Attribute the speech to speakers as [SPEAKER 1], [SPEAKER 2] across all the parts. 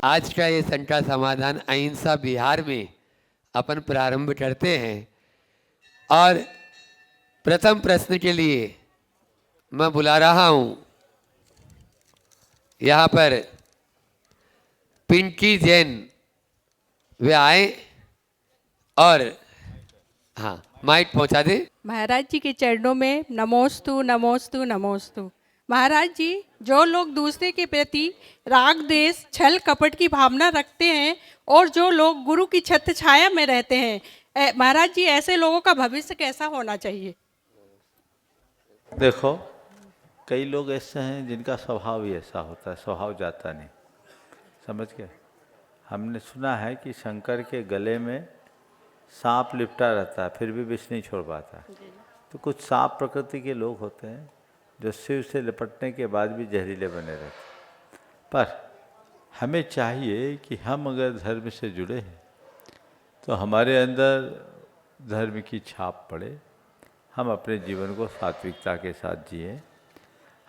[SPEAKER 1] आज का ये शंका समाधान अहिंसा बिहार में अपन प्रारंभ करते हैं। और प्रथम प्रश्न के लिए मैं बुला रहा हूं यहाँ पर पिंकी जैन, वे आए और हाँ माइक पहुंचा दे।
[SPEAKER 2] महाराज जी के चरणों में नमोस्तु नमोस्तु नमोस्तु। महाराज जी, जो लोग दूसरे के प्रति राग द्वेष छल कपट की भावना रखते हैं और जो लोग गुरु की छत्र छाया में रहते हैं, महाराज जी ऐसे लोगों का भविष्य कैसा होना चाहिए?
[SPEAKER 3] देखो, कई लोग ऐसे हैं जिनका स्वभाव ही ऐसा होता है, स्वभाव जाता नहीं। समझ गए? हमने सुना है कि शंकर के गले में सांप लिपटा रहता है, फिर भी विष नहीं छोड़ पाता। तो कुछ सांप प्रकृति के लोग होते हैं जो शिव से लिपटने के बाद भी जहरीले बने रहते हैं। पर हमें चाहिए कि हम अगर धर्म से जुड़े हैं तो हमारे अंदर धर्म की छाप पड़े, हम अपने जीवन को सात्विकता के साथ जिए।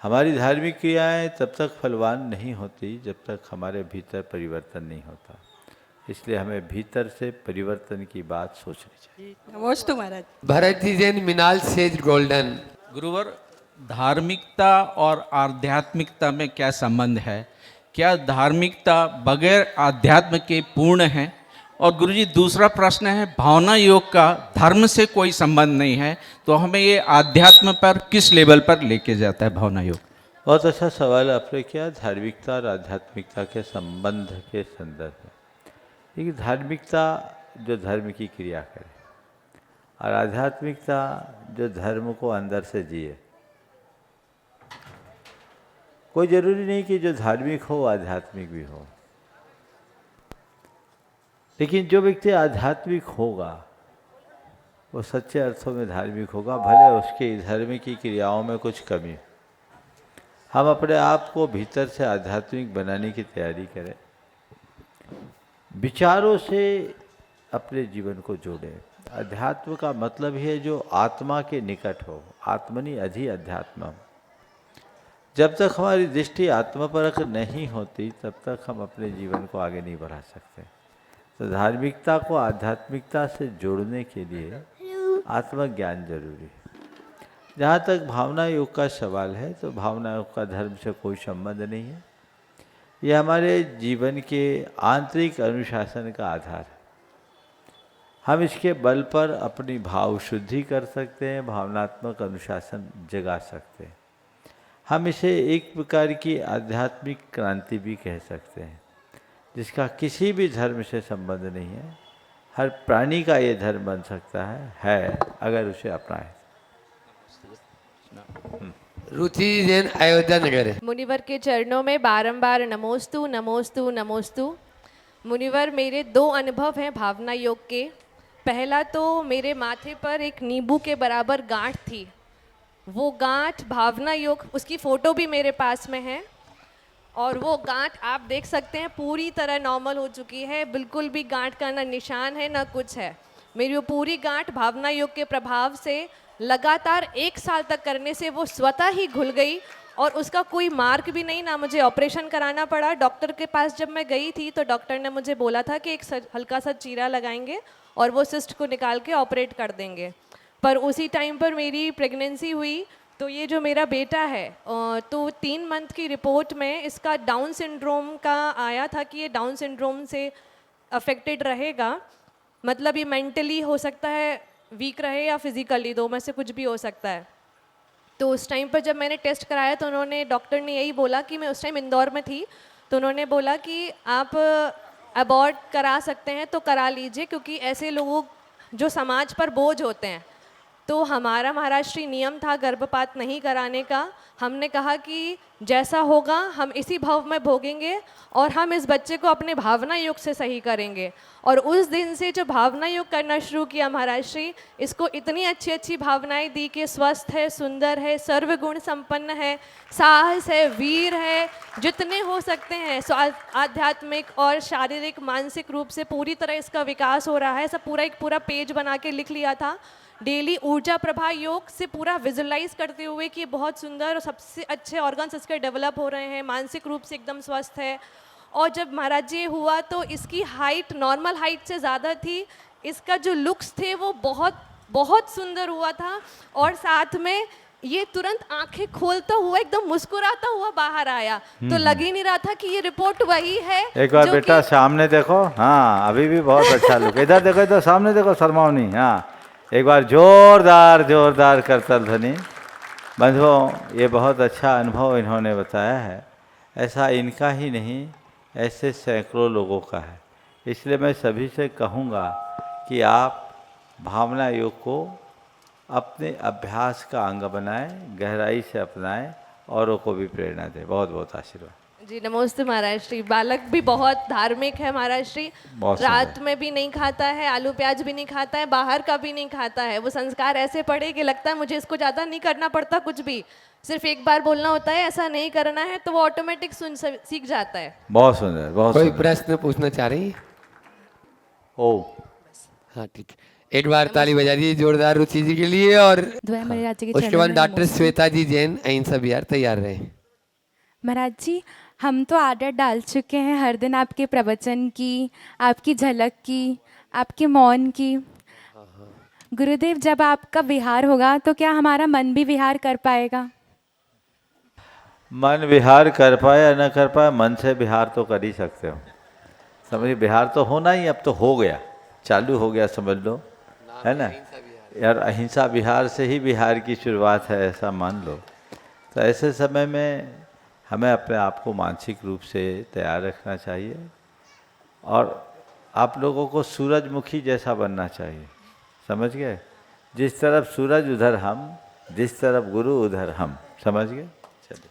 [SPEAKER 3] हमारी धार्मिक क्रियाएं तब तक फलवान नहीं होती जब तक हमारे भीतर परिवर्तन नहीं होता। इसलिए हमें भीतर से परिवर्तन की बात सोचनी चाहिए।
[SPEAKER 2] नमोस्तु महाराज।
[SPEAKER 1] भरत जी जैन, मिनाल सेज गोल्डन।
[SPEAKER 4] गुरुवर, धार्मिकता और आध्यात्मिकता में क्या संबंध है? क्या धार्मिकता बगैर आध्यात्म के पूर्ण है? और गुरुजी, दूसरा प्रश्न है, भावना योग का धर्म से कोई संबंध नहीं है, तो हमें ये आध्यात्म पर किस लेवल पर लेके जाता है भावना योग?
[SPEAKER 3] बहुत अच्छा सवाल आपने किया। धार्मिकता और आध्यात्मिकता के संबंध के संदर्भ में, क्योंकि धार्मिकता जो धर्म की क्रिया करे और आध्यात्मिकता जो धर्म को अंदर से जिए। कोई जरूरी नहीं कि जो धार्मिक हो आध्यात्मिक भी हो, लेकिन जो व्यक्ति आध्यात्मिक होगा वो सच्चे अर्थों में धार्मिक होगा, भले उसके धर्म की क्रियाओं में कुछ कमी हो। हम अपने आप को भीतर से आध्यात्मिक बनाने की तैयारी करें, विचारों से अपने जीवन को जोड़ें। अध्यात्म का मतलब है जो आत्मा के निकट हो, आत्मनि अधि अध्यात्म। जब तक हमारी दृष्टि आत्मपरक नहीं होती तब तक हम अपने जीवन को आगे नहीं बढ़ा सकते। तो धार्मिकता को आध्यात्मिकता से जोड़ने के लिए आत्मज्ञान जरूरी है। जहाँ तक भावना योग का सवाल है, तो भावना योग का धर्म से कोई संबंध नहीं है। ये हमारे जीवन के आंतरिक अनुशासन का आधार है। हम इसके बल पर अपनी भाव शुद्धि कर सकते हैं, भावनात्मक अनुशासन जगा सकते हैं। हम इसे एक प्रकार की आध्यात्मिक क्रांति भी कह सकते हैं, जिसका किसी भी धर्म से संबंध नहीं है। हर प्राणी का ये धर्म बन सकता है अगर उसे अपनाए।
[SPEAKER 1] रुचि जैन, अयोध्या नगर।
[SPEAKER 5] मुनिवर के चरणों में बारंबार नमोस्तु नमोस्तु नमोस्तु। मुनिवर, मेरे दो अनुभव हैं भावना योग के। पहला तो मेरे माथे पर एक नींबू के बराबर गांठ थी। वो गांठ भावना योग, उसकी फ़ोटो भी मेरे पास में है, और वो गांठ आप देख सकते हैं पूरी तरह नॉर्मल हो चुकी है। बिल्कुल भी गांठ का ना निशान है ना कुछ है। मेरी वो पूरी गांठ भावना योग के प्रभाव से लगातार 1 साल तक करने से वो स्वतः ही घुल गई, और उसका कोई मार्क भी नहीं, ना मुझे ऑपरेशन कराना पड़ा। डॉक्टर के पास जब मैं गई थी तो डॉक्टर ने मुझे बोला था कि एक हल्का सा चीरा लगाएंगे और वो सिस्ट को निकाल के ऑपरेट कर देंगे। पर उसी टाइम पर मेरी प्रेगनेंसी हुई। तो ये जो मेरा बेटा है, तो 3 मंथ की रिपोर्ट में इसका डाउन सिंड्रोम का आया था कि ये डाउन सिंड्रोम से अफेक्टेड रहेगा। मतलब ये मेंटली हो सकता है वीक रहे या फिजिकली, दो में से कुछ भी हो सकता है। तो उस टाइम पर जब मैंने टेस्ट कराया तो डॉक्टर ने यही बोला कि, मैं उस टाइम इंदौर में थी, तो उन्होंने बोला कि आप अबॉर्ट करा सकते हैं तो करा लीजिए, क्योंकि ऐसे लोगों जो समाज पर बोझ होते हैं। तो हमारा महाराष्ट्री नियम था गर्भपात नहीं कराने का। हमने कहा कि जैसा होगा हम इसी भाव में भोगेंगे और हम इस बच्चे को अपने भावना योग से सही करेंगे। और उस दिन से जो भावना योग करना शुरू किया महाराष्ट्री, इसको इतनी अच्छी अच्छी भावनाएं दी कि स्वस्थ है, सुंदर है, सर्वगुण संपन्न है, साहस है, वीर है, जितने हो सकते हैं। आध्यात्मिक और शारीरिक मानसिक रूप से पूरी तरह इसका विकास हो रहा है। सब पूरा एक पूरा पेज बना के लिख लिया था। डेली ऊर्जा प्रभा योग से पूरा विजुलाइज करते हुए कि बहुत सुंदर और सबसे अच्छे ऑर्गन्स इसके डेवलप हो रहे हैं, मानसिक रूप से एकदम स्वस्थ है। और जब महाराज जी ये हुआ तो इसकी हाइट नॉर्मल हाइट से ज़्यादा थी, इसका जो लुक्स थे वो बहुत बहुत सुंदर हुआ था, और साथ में ये तुरंत आंखें खोलता हुआ एकदम मुस्कुराता हुआ बाहर आया, तो लग ही नहीं रहा था कि ये रिपोर्ट वही है।
[SPEAKER 3] एक बार
[SPEAKER 5] जो
[SPEAKER 3] बेटा
[SPEAKER 5] कि-
[SPEAKER 3] सामने देखो, हाँ अभी भी बहुत अच्छा लुक, इधर देखो, इधर सामने देखो, शर्माओ नहीं। हाँ एक बार जोरदार जोरदार करतल ध्वनि। बंधुओं, ये बहुत अच्छा अनुभव इन्होंने बताया है। ऐसा इनका ही नहीं, ऐसे सैकड़ों लोगों का है। इसलिए मैं सभी से कहूँगा कि आप भावना योग को अपने अभ्यास का अंग बनाएं, गहराई से अपनाएं, औरों को भी प्रेरणा दें। बहुत बहुत आशीर्वाद।
[SPEAKER 5] जी नमस्ते महाराज श्री। बालक भी बहुत धार्मिक है महाराज श्री,
[SPEAKER 3] बहुत
[SPEAKER 5] रात
[SPEAKER 3] सुंदर।
[SPEAKER 5] में भी नहीं खाता है, आलू प्याज भी नहीं खाता है, बाहर का भी नहीं खाता है। वो संस्कार ऐसे पड़े कि लगता है मुझे इसको ज़्यादा नहीं करना पड़ता कुछ भी, सिर्फ एक बार बोलना होता है ऐसा नहीं करना है, तो वो ऑटोमेटिक सीख जाता है।
[SPEAKER 3] बहुत सुंदर, बहुत
[SPEAKER 1] कोई
[SPEAKER 3] सुंदर।
[SPEAKER 1] प्रश्न पूछना चाह रही है?
[SPEAKER 3] ओ
[SPEAKER 1] हाँ ठीक है, एक बार ताली बजा दीजिए जोरदार रुचि जी के लिए। और उसके बाद डॉक्टर श्वेता जी जैन अहिंसा बिहार तैयार रहे।
[SPEAKER 6] महाराज जी, हम तो आदत डाल चुके हैं हर दिन आपके प्रवचन की, आपकी झलक की, आपके मौन की। गुरुदेव, जब आपका विहार होगा तो क्या हमारा मन भी विहार कर पाएगा?
[SPEAKER 3] मन विहार कर पाए या न कर पाए, मन से विहार तो कर ही सकते हो। समझिए, विहार तो होना ही, अब तो हो गया, चालू हो गया, समझ लो, है ना यार। अहिंसा विहार से ही विहार की शुरुआत है, ऐसा मान लो। तो ऐसे समय में हमें अपने आप को मानसिक रूप से तैयार रखना चाहिए, और आप लोगों को सूरजमुखी जैसा बनना चाहिए। समझ गए? जिस तरफ सूरज उधर हम, जिस तरफ गुरु उधर हम। समझ गए? चलिए।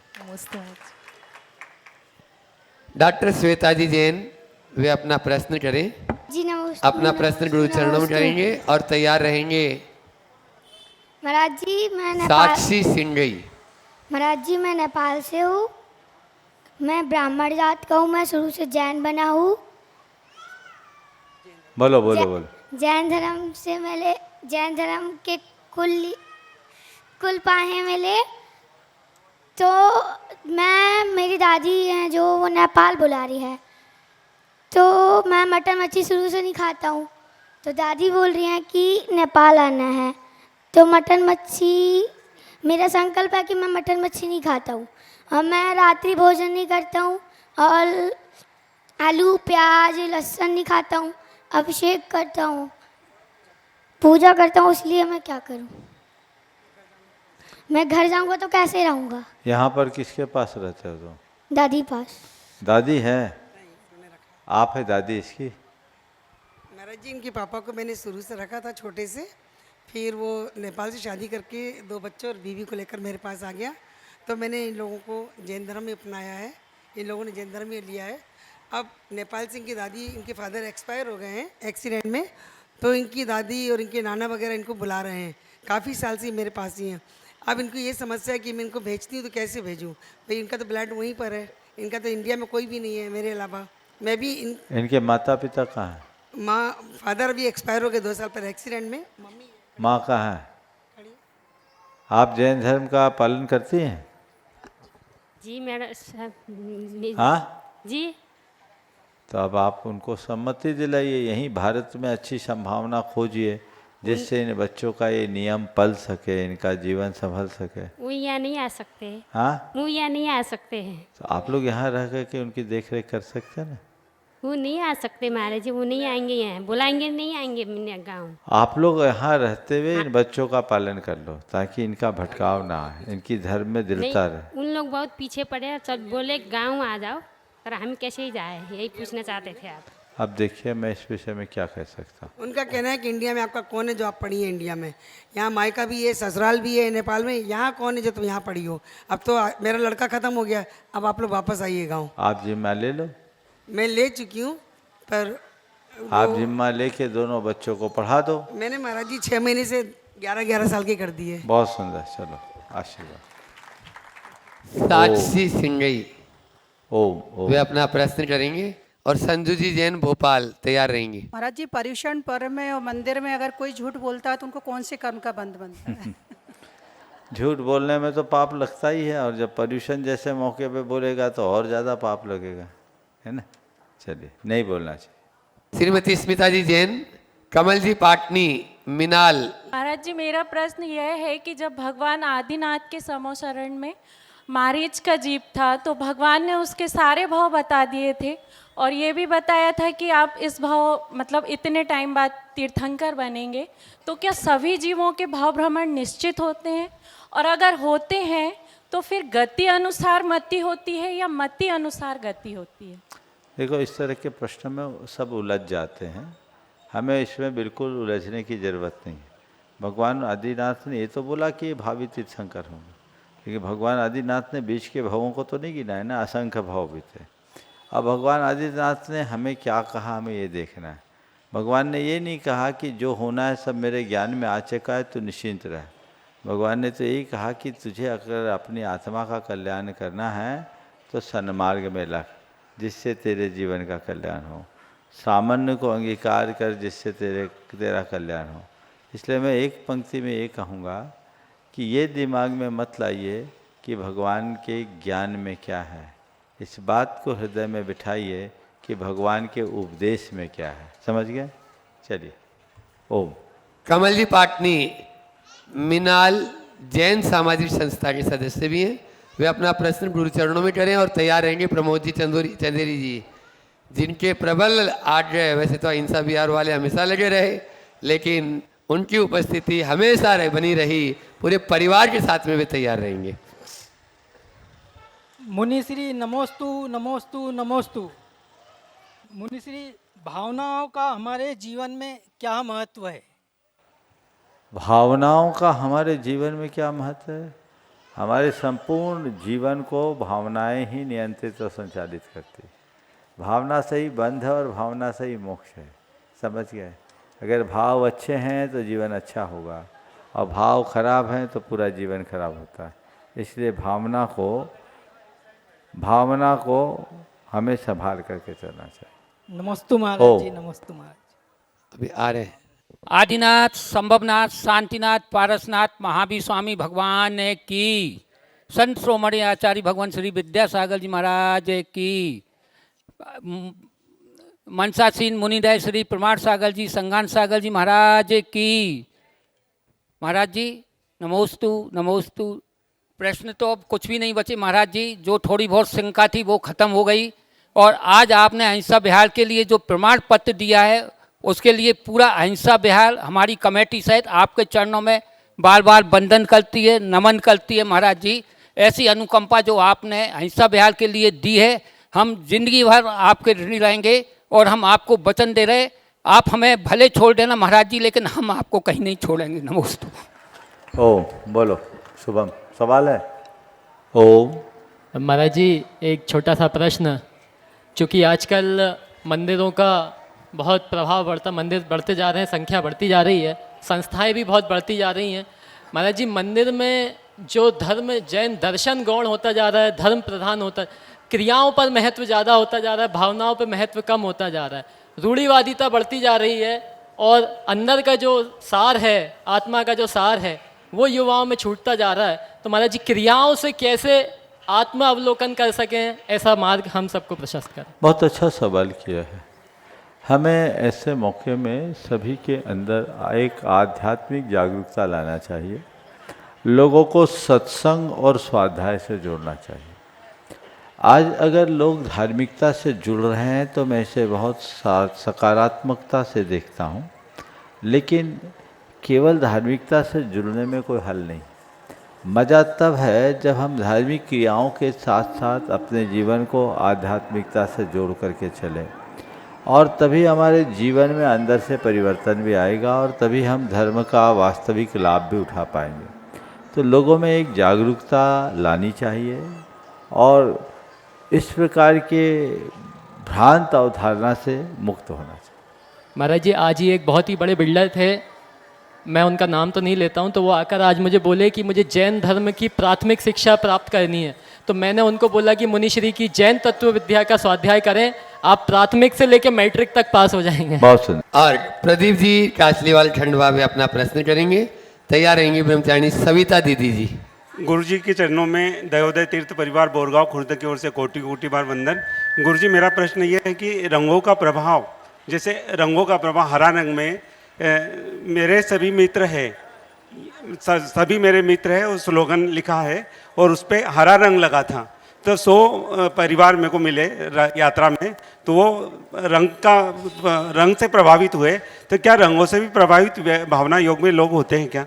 [SPEAKER 1] डॉक्टर श्वेता जी जैन वे अपना प्रश्न करें।
[SPEAKER 7] जी नमस्ते।
[SPEAKER 1] अपना प्रश्न गुरु चरणों में करेंगे और तैयार रहेंगे
[SPEAKER 7] महाराज जी, मैं नेपाल
[SPEAKER 1] साक्षी सिंगई।
[SPEAKER 7] महाराज जी, मैं नेपाल से हूँ। मैं ब्राह्मण जात का हूँ। मैं शुरू से जैन बना हूँ।
[SPEAKER 3] बोलो बोलो बोलो।
[SPEAKER 7] जैन धर्म से मिले, जैन धर्म के कुल पाहे मिले। तो मेरी दादी हैं जो वो नेपाल बुला रही है, तो मैं मटन मच्छी शुरू से नहीं खाता हूँ। तो दादी बोल रही हैं कि नेपाल आना है, तो मटन मच्छी मेरा संकल्प है कि मैं मटन मच्छी नहीं खाता हूँ, और मैं रात्रि भोजन नहीं करता हूँ, और आलू प्याज लहसुन नहीं खाता हूँ, अभिषेक करता हूँ, पूजा करता हूँ। इसलिए मैं क्या करूँ? मैं घर जाऊँगा तो कैसे रहूँगा?
[SPEAKER 3] यहाँ पर किसके पास रहते हो तुम?
[SPEAKER 7] दादी पास।
[SPEAKER 3] दादी है? आप है दादी इसकी?
[SPEAKER 8] महाराज जी, इनके पापा को मैंने शुरू से रखा था छोटे से, फिर वो नेपाल से शादी करके 2 बच्चे और बीवी को लेकर मेरे पास आ गया, तो मैंने इन लोगों को जैन धर्म में अपनाया है, इन लोगों ने जैन धर्म में लिया है। अब नेपाल से इनकी दादी, इनके फादर एक्सपायर हो गए हैं एक्सीडेंट में, तो इनकी दादी और इनके नाना वगैरह इनको बुला रहे हैं, काफ़ी साल से मेरे पास ही हैं। अब इनको ये समस्या है कि मैं इनको भेजती हूँ तो कैसे भेजूँ? भाई इनका तो ब्लड वहीं पर है, इनका तो इंडिया में कोई भी नहीं है मेरे अलावा। मैं भी
[SPEAKER 3] इनके माता पिता कहाँ हैं?
[SPEAKER 8] माँ फादर अभी एक्सपायर हो गए 2 साल पहले एक्सीडेंट में। मम्मी
[SPEAKER 3] माँ कहाँ है? आप जैन धर्म का पालन करती हैं?
[SPEAKER 9] जी मेरा
[SPEAKER 3] हाँ
[SPEAKER 9] जी।
[SPEAKER 3] तो अब आप उनको सम्मति दिलाइए, यहीं भारत में अच्छी संभावना खोजिए जिससे इन बच्चों का ये नियम पल सके, इनका जीवन संभल सके।
[SPEAKER 9] वो यहाँ नहीं आ सकते।
[SPEAKER 3] हाँ,
[SPEAKER 9] वो यहाँ नहीं आ सकते हैं।
[SPEAKER 3] तो आप लोग यहाँ रह करके उनकी देख रेख कर सकते हैं ना।
[SPEAKER 9] वो नहीं आ सकते महाराज जी, वो नहीं आएंगे यहाँ, बुलाएंगे नहीं आएंगे मेरे गाँव।
[SPEAKER 3] आप लोग यहाँ रहते हुए इन बच्चों का पालन कर लो ताकि इनका भटकाव ना आए, इनकी धर्म में
[SPEAKER 9] नहीं,
[SPEAKER 3] दृढ़ता रहे।
[SPEAKER 9] उन लोग बहुत पीछे पड़े हैं, सब बोले गाँव आ जाओ, पर हम कैसे ही जाए, यही पूछना चाहते थे आप।
[SPEAKER 3] अब देखिए मैं इस विषय में क्या कह सकता हूँ।
[SPEAKER 8] उनका कहना है कि इंडिया में आपका कौन है जो आप पढ़ी है इंडिया में? यहाँ मायका भी है, ससुराल भी है नेपाल में, यहाँ कौन है जो तुम यहाँ पढ़ी हो? अब तो मेरा लड़का ख़त्म हो गया, अब आप लोग वापस आइए गाँव।
[SPEAKER 3] आप जिम्मा ले लो।
[SPEAKER 8] मैं ले चुकी हूँ, पर
[SPEAKER 3] आप जिम्मा लेके दोनों बच्चों को पढ़ा दो।
[SPEAKER 8] मैंने महाराज जी 6 महीने से 11-11 साल के कर दिए।
[SPEAKER 3] बहुत सुंदर, चलो आशीर्वाद।
[SPEAKER 1] साक्षी सिंगई
[SPEAKER 3] ओम ओम।
[SPEAKER 1] वे अपना प्रश्न करेंगे और संजू जी जैन भोपाल तैयार रहेंगे।
[SPEAKER 2] महाराज जी, पर्युषण पर्व में और मंदिर में अगर कोई झूठ बोलता है तो उनको कौन से कर्म का बंध बनता है?
[SPEAKER 3] झूठ बोलने में तो पाप लगता ही है, और जब पर्यूषण जैसे मौके पे बोलेगा तो और ज़्यादा पाप लगेगा। है ना। चलिए, नहीं बोलना चाहिए।
[SPEAKER 1] श्रीमती स्मिता जी जैन, कमल जी पाटनी, मिनाल।
[SPEAKER 10] महाराज जी, मेरा प्रश्न यह है कि जब भगवान आदिनाथ के समोशरण में मारीच का जीव था तो भगवान ने उसके सारे भाव बता दिए थे और ये भी बताया था कि आप इस भाव मतलब इतने टाइम बाद तीर्थंकर बनेंगे। तो क्या सभी जीवों के भाव भ्रमण निश्चित होते हैं, और अगर होते हैं तो फिर गति अनुसार मति होती है या मति अनुसार गति होती है?
[SPEAKER 3] देखो, इस तरह के प्रश्न में सब उलझ जाते हैं, हमें इसमें बिल्कुल उलझने की ज़रूरत नहीं है। भगवान आदिनाथ ने ये तो बोला कि भावी तीर्थंकर होंगे, लेकिन भगवान आदिनाथ ने बीच के भावों को तो नहीं गिना है ना, असंख्य भाव भी थे। अब भगवान आदिनाथ ने हमें क्या कहा, हमें ये देखना है। भगवान ने ये नहीं कहा कि जो होना है सब मेरे ज्ञान में आ चुका है तो निश्चिंत रह। भगवान ने तो यही कहा कि तुझे अगर अपनी आत्मा का कल्याण करना है तो सन्मार्ग में लग, जिससे तेरे जीवन का कल्याण हो। सामान्य को अंगीकार कर, जिससे तेरा कल्याण हो। इसलिए मैं एक पंक्ति में ये कहूँगा कि ये दिमाग में मत लाइए कि भगवान के ज्ञान में क्या है, इस बात को हृदय में बिठाइए कि भगवान के उपदेश में क्या है। समझ गए? चलिए, ओम।
[SPEAKER 1] कमल जी पाटनी, मिनाल जैन सामाजिक संस्था के सदस्य भी हैं, वे अपना प्रश्न गुरु चरणों में करें और तैयार रहेंगे। प्रमोद जी चंदेरी जी, जिनके प्रबल आग्रह, वैसे तो अहिंसा विहार वाले हमेशा लगे रहे, लेकिन उनकी उपस्थिति हमेशा बनी रही, पूरे परिवार के साथ में वे तैयार रहेंगे।
[SPEAKER 11] मुनिश्री नमोस्तु नमोस्तु नमोस्तु। मुनिश्री, भावनाओं का हमारे जीवन में क्या महत्व है?
[SPEAKER 3] भावनाओं का हमारे जीवन में क्या महत्व है? हमारे संपूर्ण जीवन को भावनाएं ही नियंत्रित और संचालित करती। भावना से ही बंध है और भावना से ही मोक्ष है। समझ गए? अगर भाव अच्छे हैं तो जीवन अच्छा होगा, और भाव खराब हैं तो पूरा जीवन खराब होता है। इसलिए भावना को हमें संभाल करके चलना चाहिए।
[SPEAKER 11] नमोस्तु महाराज जी, नमोस्तु महाराज।
[SPEAKER 1] अभी आ रहे हैं।
[SPEAKER 12] आदिनाथ, संभवनाथ, शांतिनाथ, पारसनाथ, महावीर स्वामी भगवान की, संत श्रोमणी आचार्य भगवान श्री विद्यासागर जी महाराज की, मनसासीन मुनिदय श्री प्रमाण सागर जी, संगान सागर जी महाराज की। महाराज जी नमोस्तु नमोस्तु। प्रश्न तो अब कुछ भी नहीं बचे महाराज जी, जो थोड़ी बहुत शंका थी वो खत्म हो गई, और आज आपने अहिंसा विहार के लिए जो प्रमाण पत्र दिया है उसके लिए पूरा अहिंसा विहार हमारी कमेटी सहित आपके चरणों में बार बार वंदन करती है, नमन करती है। महाराज जी, ऐसी अनुकंपा जो आपने अहिंसा विहार के लिए दी है, हम जिंदगी भर आपके ऋणी रहेंगे, और हम आपको वचन दे रहे, आप हमें भले छोड़ देना महाराज जी, लेकिन हम आपको कहीं नहीं छोड़ेंगे। नमोस्तु।
[SPEAKER 3] ओम बोलो। शुभम, सवाल है? ओम।
[SPEAKER 13] महाराज जी, एक छोटा सा प्रश्न। चूँकि आजकल मंदिरों का बहुत प्रभाव बढ़ता, मंदिर बढ़ते जा रहे हैं, संख्या बढ़ती जा रही है, संस्थाएं भी बहुत बढ़ती जा रही हैं। महाराज जी, मंदिर में जो धर्म जैन दर्शन गौण होता जा रहा है, धर्म प्रधान होता है, क्रियाओं पर महत्व ज़्यादा होता जा रहा है, भावनाओं पर महत्व कम होता जा रहा है, रूढ़िवादिता बढ़ती जा रही है, और अंदर का जो सार है, आत्मा का जो सार है, वो युवाओं में छूटता जा रहा है। तो महाराज जी, क्रियाओं से कैसे आत्मा अवलोकन कर सकें, ऐसा मार्ग हम सबको प्रशस्त करें।
[SPEAKER 3] बहुत अच्छा सवाल किया है। हमें ऐसे मौके में सभी के अंदर एक आध्यात्मिक जागरूकता लाना चाहिए, लोगों को सत्संग और स्वाध्याय से जोड़ना चाहिए। आज अगर लोग धार्मिकता से जुड़ रहे हैं तो मैं इसे बहुत सकारात्मकता से देखता हूँ, लेकिन केवल धार्मिकता से जुड़ने में कोई हल नहीं। मज़ा तब है जब हम धार्मिक क्रियाओं के साथ साथ अपने जीवन को आध्यात्मिकता से जोड़ करके चलें, और तभी हमारे जीवन में अंदर से परिवर्तन भी आएगा, और तभी हम धर्म का वास्तविक लाभ भी उठा पाएंगे। तो लोगों में एक जागरूकता लानी चाहिए, और इस प्रकार के भ्रांत अवधारणा से मुक्त होना चाहिए।
[SPEAKER 13] महाराज जी, आज ही एक बहुत ही बड़े बिल्डर थे, मैं उनका नाम तो नहीं लेता हूँ, तो वो आकर आज मुझे बोले कि मुझे जैन धर्म की प्राथमिक शिक्षा प्राप्त करनी है। तो मैंने उनको बोला कि मुनिश्री की जैन तत्व विद्या का स्वाध्याय करें, आप प्राथमिक से लेकर मैट्रिक तक पास हो जाएंगे।
[SPEAKER 3] बहुत सुंदर।
[SPEAKER 1] और प्रदीप जी कासलीवाल खंडवा में अपना प्रश्न करेंगे, तैयार रहेंगी ब्रह्मचारिणी सविता दीदी जी।
[SPEAKER 14] गुरुजी के चरणों में दयोदय तीर्थ परिवार बोरगांव खुर्द की ओर से कोटि कोटि बार वंदन। गुरुजी, मेरा प्रश्न ये है कि रंगों का प्रभाव, जैसे रंगों का प्रभाव हरा रंग में मेरे सभी मित्र है, सभी मेरे मित्र है, वो स्लोगन लिखा है और उस पर हरा रंग लगा था। तो 100 परिवार मेरे को मिले यात्रा में, तो वो रंग से प्रभावित हुए। तो क्या रंगों से भी प्रभावित भावना योग में लोग होते हैं क्या?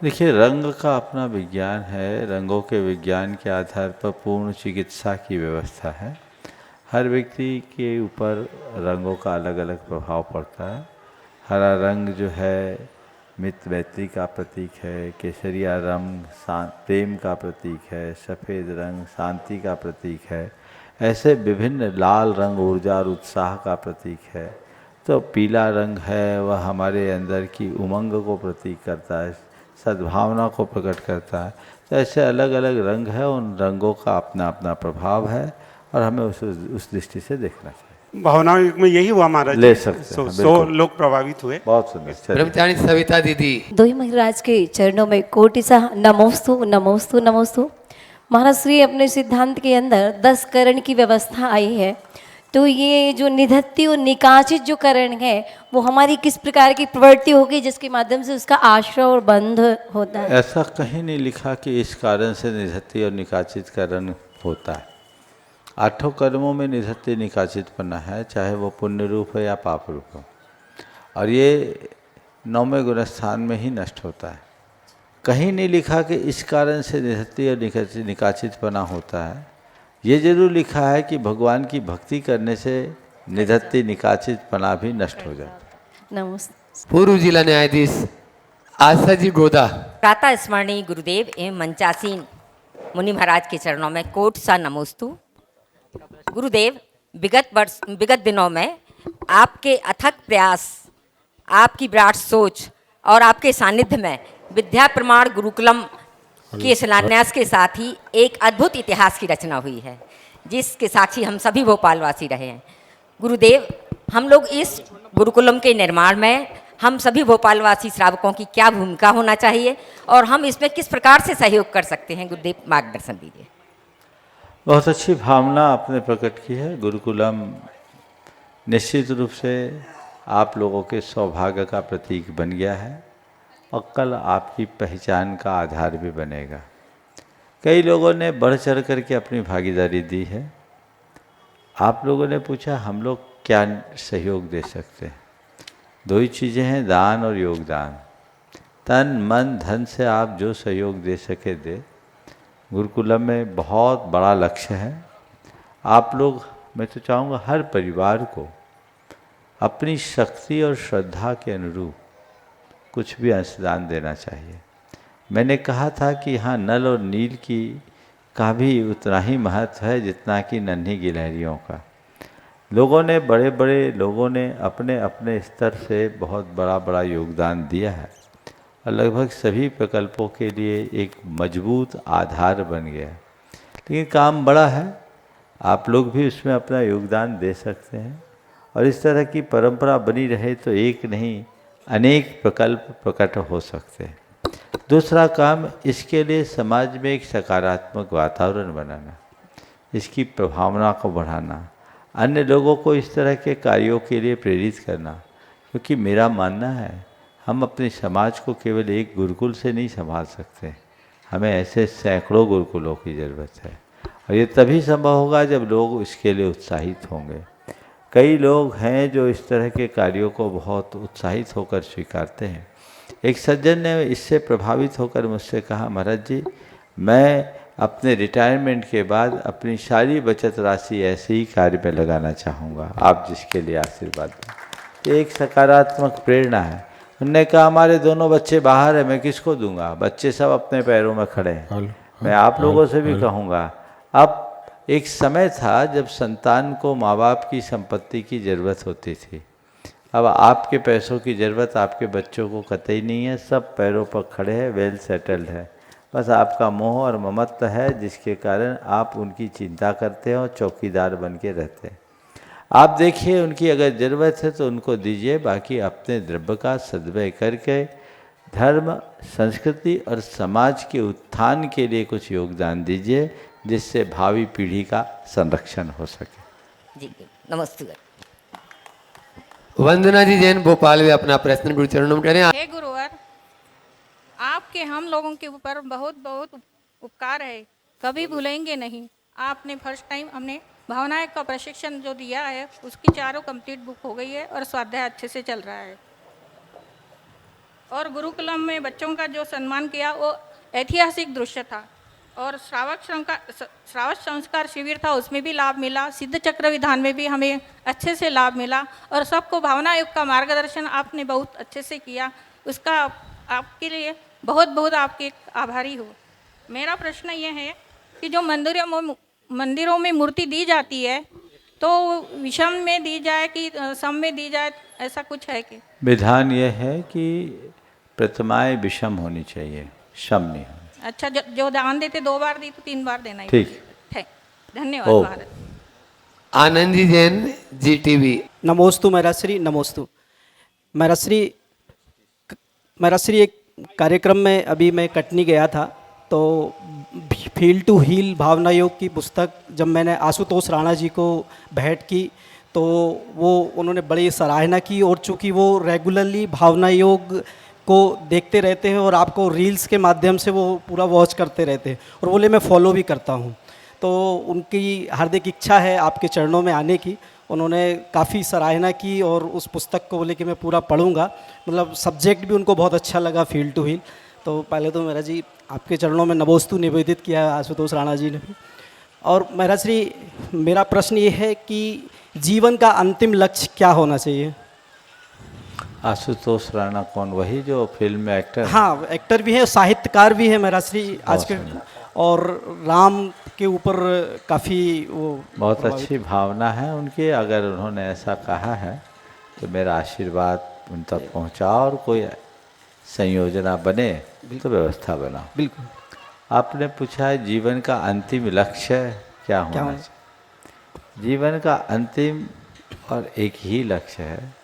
[SPEAKER 3] देखिए, रंग का अपना विज्ञान है। रंगों के विज्ञान के आधार पर पूर्ण चिकित्सा की व्यवस्था है। हर व्यक्ति के ऊपर रंगों का अलग अलग प्रभाव पड़ता है। हरा रंग जो है मित्र मैत्री का प्रतीक है, केसरिया रंग प्रेम का प्रतीक है, सफ़ेद रंग शांति का प्रतीक है, ऐसे विभिन्न, लाल रंग ऊर्जा और उत्साह का प्रतीक है। तो पीला रंग है वह हमारे अंदर की उमंग को प्रतीक करता है, सद्भावना को प्रकट करता है। तो ऐसे अलग अलग रंग है, उन रंगों का अपना अपना प्रभाव है और हमें उस दृष्टि से देखना चाहिए।
[SPEAKER 14] भावना युग में यही हुआ महाराज,
[SPEAKER 3] ले सकते हैं,
[SPEAKER 14] 100 लोग प्रभावित हुए।
[SPEAKER 3] बहुत सुंदर।
[SPEAKER 1] ब्रह्मचारी सविता दीदी।
[SPEAKER 15] दो ही महाराज के चरणों में कोटि सा नमोस्तु नमोस्तु नमोस्तु। महाराज श्री अपने सिद्धांत के अंदर 10 करण की व्यवस्था आई है। तो ये जो निधत्ती और निकाचित जो करण है वो हमारी किस प्रकार की प्रवृत्ति होगी जिसके माध्यम से उसका आश्रय और बंध होता है?
[SPEAKER 3] ऐसा कहीं नहीं लिखा कि इस कारण से निधत्ती और निकाचित करण होता है। 8 कर्मों में निधत्ती निकाचितपना है, चाहे वो पुण्य रूप है या पाप रूप हो, और ये 9वें गुणस्थान में ही नष्ट होता है। कहीं नहीं लिखा कि इस कारण से निधत्ती और निकाचितपना होता है। ये जरूर लिखा है कि भगवान की भक्ति करने से निधत्ती निकाचितपना भी नष्ट हो जाता है।
[SPEAKER 15] नमस्ते।
[SPEAKER 1] पूर्व जिला न्यायाधीश आशा जी गोदा।
[SPEAKER 16] प्रातः स्मरणीय गुरुदेव एवं मंचासीन मुनि महाराज के चरणों में कोट सा नमोस्तु। गुरुदेव, विगत दिनों में आपके अथक प्रयास, आपकी विराट सोच और आपके सानिध्य में विद्या प्रमाण गुरुकुलम के शिलान्यास के साथ ही एक अद्भुत इतिहास की रचना हुई है, जिसके साक्षी हम सभी भोपालवासी रहे हैं। गुरुदेव, हम लोग इस गुरुकुलम के निर्माण में हम सभी भोपालवासी श्रावकों की क्या भूमिका होना चाहिए और हम इसमें किस प्रकार से सहयोग कर सकते हैं? गुरुदेव, मार्गदर्शन दीजिए।
[SPEAKER 3] बहुत अच्छी भावना आपने प्रकट की है। गुरुकुलम निश्चित रूप से आप लोगों के सौभाग्य का प्रतीक बन गया है और कल आपकी पहचान का आधार भी बनेगा। कई लोगों ने बढ़ चढ़ कर के अपनी भागीदारी दी है। आप लोगों ने पूछा हम लोग क्या सहयोग दे सकते हैं। 2 ही चीज़ें हैं, दान और योगदान। तन मन धन से आप जो सहयोग दे सके दे। गुरुकुलम में बहुत बड़ा लक्ष्य है। आप लोग, मैं तो चाहूँगा हर परिवार को अपनी शक्ति और श्रद्धा के अनुरूप कुछ भी अंशदान देना चाहिए। मैंने कहा था कि यहाँ नल और नील का भी उतना ही महत्व है जितना कि नन्ही गिलहरियों का। लोगों ने, बड़े बड़े लोगों ने अपने अपने स्तर से बहुत बड़ा योगदान दिया है और लगभग सभी प्रकल्पों के लिए एक मजबूत आधार बन गया। लेकिन काम बड़ा है, आप लोग भी उसमें अपना योगदान दे सकते हैं और इस तरह की परंपरा बनी रहे तो एक नहीं अनेक प्रकल्प प्रकट हो सकते हैं। दूसरा काम, इसके लिए समाज में एक सकारात्मक वातावरण बनाना, इसकी प्रभावना को बढ़ाना, अन्य लोगों को इस तरह के कार्यों के लिए प्रेरित करना। क्योंकि मेरा मानना है हम अपने समाज को केवल एक गुरुकुल से नहीं संभाल सकते, हमें ऐसे सैकड़ों गुरुकुलों की ज़रूरत है और ये तभी संभव होगा जब लोग इसके लिए उत्साहित होंगे। कई लोग हैं जो इस तरह के कार्यों को बहुत उत्साहित होकर स्वीकारते हैं। एक सज्जन ने इससे प्रभावित होकर मुझसे कहा, महाराज जी, मैं अपने रिटायरमेंट के बाद अपनी सारी बचत राशि ऐसे ही कार्य में लगाना चाहूँगा, आप जिसके लिए आशीर्वाद दें। ये एक सकारात्मक प्रेरणा है। उन्होंने कहा, हमारे दोनों बच्चे बाहर हैं, मैं किसको दूंगा, बच्चे सब अपने पैरों में खड़े हैं। मैं आप लोगों से भी कहूँगा, अब एक समय था जब संतान को माँ बाप की संपत्ति की ज़रूरत होती थी। अब आपके पैसों की ज़रूरत आपके बच्चों को कतई नहीं है, सब पैरों पर खड़े हैं, वेल सेटल्ड है। बस आपका मोह और ममत्व है जिसके कारण आप उनकी चिंता करते हो, चौकीदार बन के रहते हैं। आप देखिए, उनकी अगर ज़रूरत है तो उनको दीजिए, बाकी अपने द्रव्य का सद्व्यय करके धर्म, संस्कृति और समाज के उत्थान के लिए कुछ योगदान दीजिए, जिससे भावी पीढ़ी का संरक्षण हो सके।
[SPEAKER 16] जी नमस्ते।
[SPEAKER 1] वंदना जी जैन भोपाल वे अपना प्रश्न गुरु चरणों में करें।
[SPEAKER 2] हे गुरुवर, आपके हम लोगों के ऊपर बहुत बहुत उपकार है, कभी भूलेंगे नहीं। आपने फर्स्ट टाइम हमने भावनाएं का प्रशिक्षण जो दिया है उसकी चारों कंप्लीट बुक हो गई है और स्वाध्याय अच्छे से चल रहा है। और गुरुकुलम में बच्चों का जो सम्मान किया वो ऐतिहासिक दृश्य था। और श्रावक संस्कार शिविर था, उसमें भी लाभ मिला। सिद्ध चक्र विधान में भी हमें अच्छे से लाभ मिला और सबको भावना युक्त का मार्गदर्शन आपने बहुत अच्छे से किया। उसका आपके लिए बहुत बहुत आपके आभारी हो। मेरा प्रश्न ये है कि जो मंदिरों में मूर्ति दी जाती है तो विषम में दी जाए कि सम में दी जाए, ऐसा कुछ है कि?
[SPEAKER 3] विधान यह है कि प्रतिमाएं विषम होनी चाहिए, सम नहीं।
[SPEAKER 2] अच्छा, जो दान देते 2 बार दी तो 3 बार देना ही।
[SPEAKER 3] ठीक।
[SPEAKER 2] धन्यवाद महाराज।
[SPEAKER 1] आनंदी जैन जी टीवी।
[SPEAKER 11] नमोस्तु महाराज, नमोस्तु महाराज। एक कार्यक्रम में अभी मैं कटनी गया था, तो फील टू हील भावना योग की पुस्तक जब मैंने आशुतोष राणा जी को भेंट की तो वो उन्होंने बड़ी सराहना की। और चूँकि वो रेगुलरली भावना योग को देखते रहते हैं और आपको रील्स के माध्यम से वो पूरा वॉच करते रहते हैं, और बोले मैं फॉलो भी करता हूँ। तो उनकी हार्दिक इच्छा है आपके चरणों में आने की। उन्होंने काफ़ी सराहना की और उस पुस्तक को बोले कि मैं पूरा पढ़ूंगा। मतलब सब्जेक्ट भी उनको बहुत अच्छा लगा, फील टू हील। तो पहले तो महाराज जी आपके चरणों में नमोस्तु निवेदित किया आशुतोष राणा जी ने भी। और महाराज जी मेरा प्रश्न ये है कि जीवन का अंतिम लक्ष्य क्या होना चाहिए?
[SPEAKER 3] आशुतोष राणा कौन? वही जो फिल्म में एक्टर?
[SPEAKER 11] हाँ, एक्टर भी है, साहित्यकार भी है महाराज जी आज के, और राम के ऊपर काफ़ी वो
[SPEAKER 3] बहुत अच्छी भावना है उनकी। अगर उन्होंने ऐसा कहा है तो मेरा आशीर्वाद उन तक पहुँचाओ, और कोई संयोजना बने तो व्यवस्था बनाओ।
[SPEAKER 11] बिल्कुल।
[SPEAKER 3] आपने पूछा है जीवन का अंतिम लक्ष्य क्या होना चाहिए। जीवन का अंतिम और एक ही लक्ष्य है,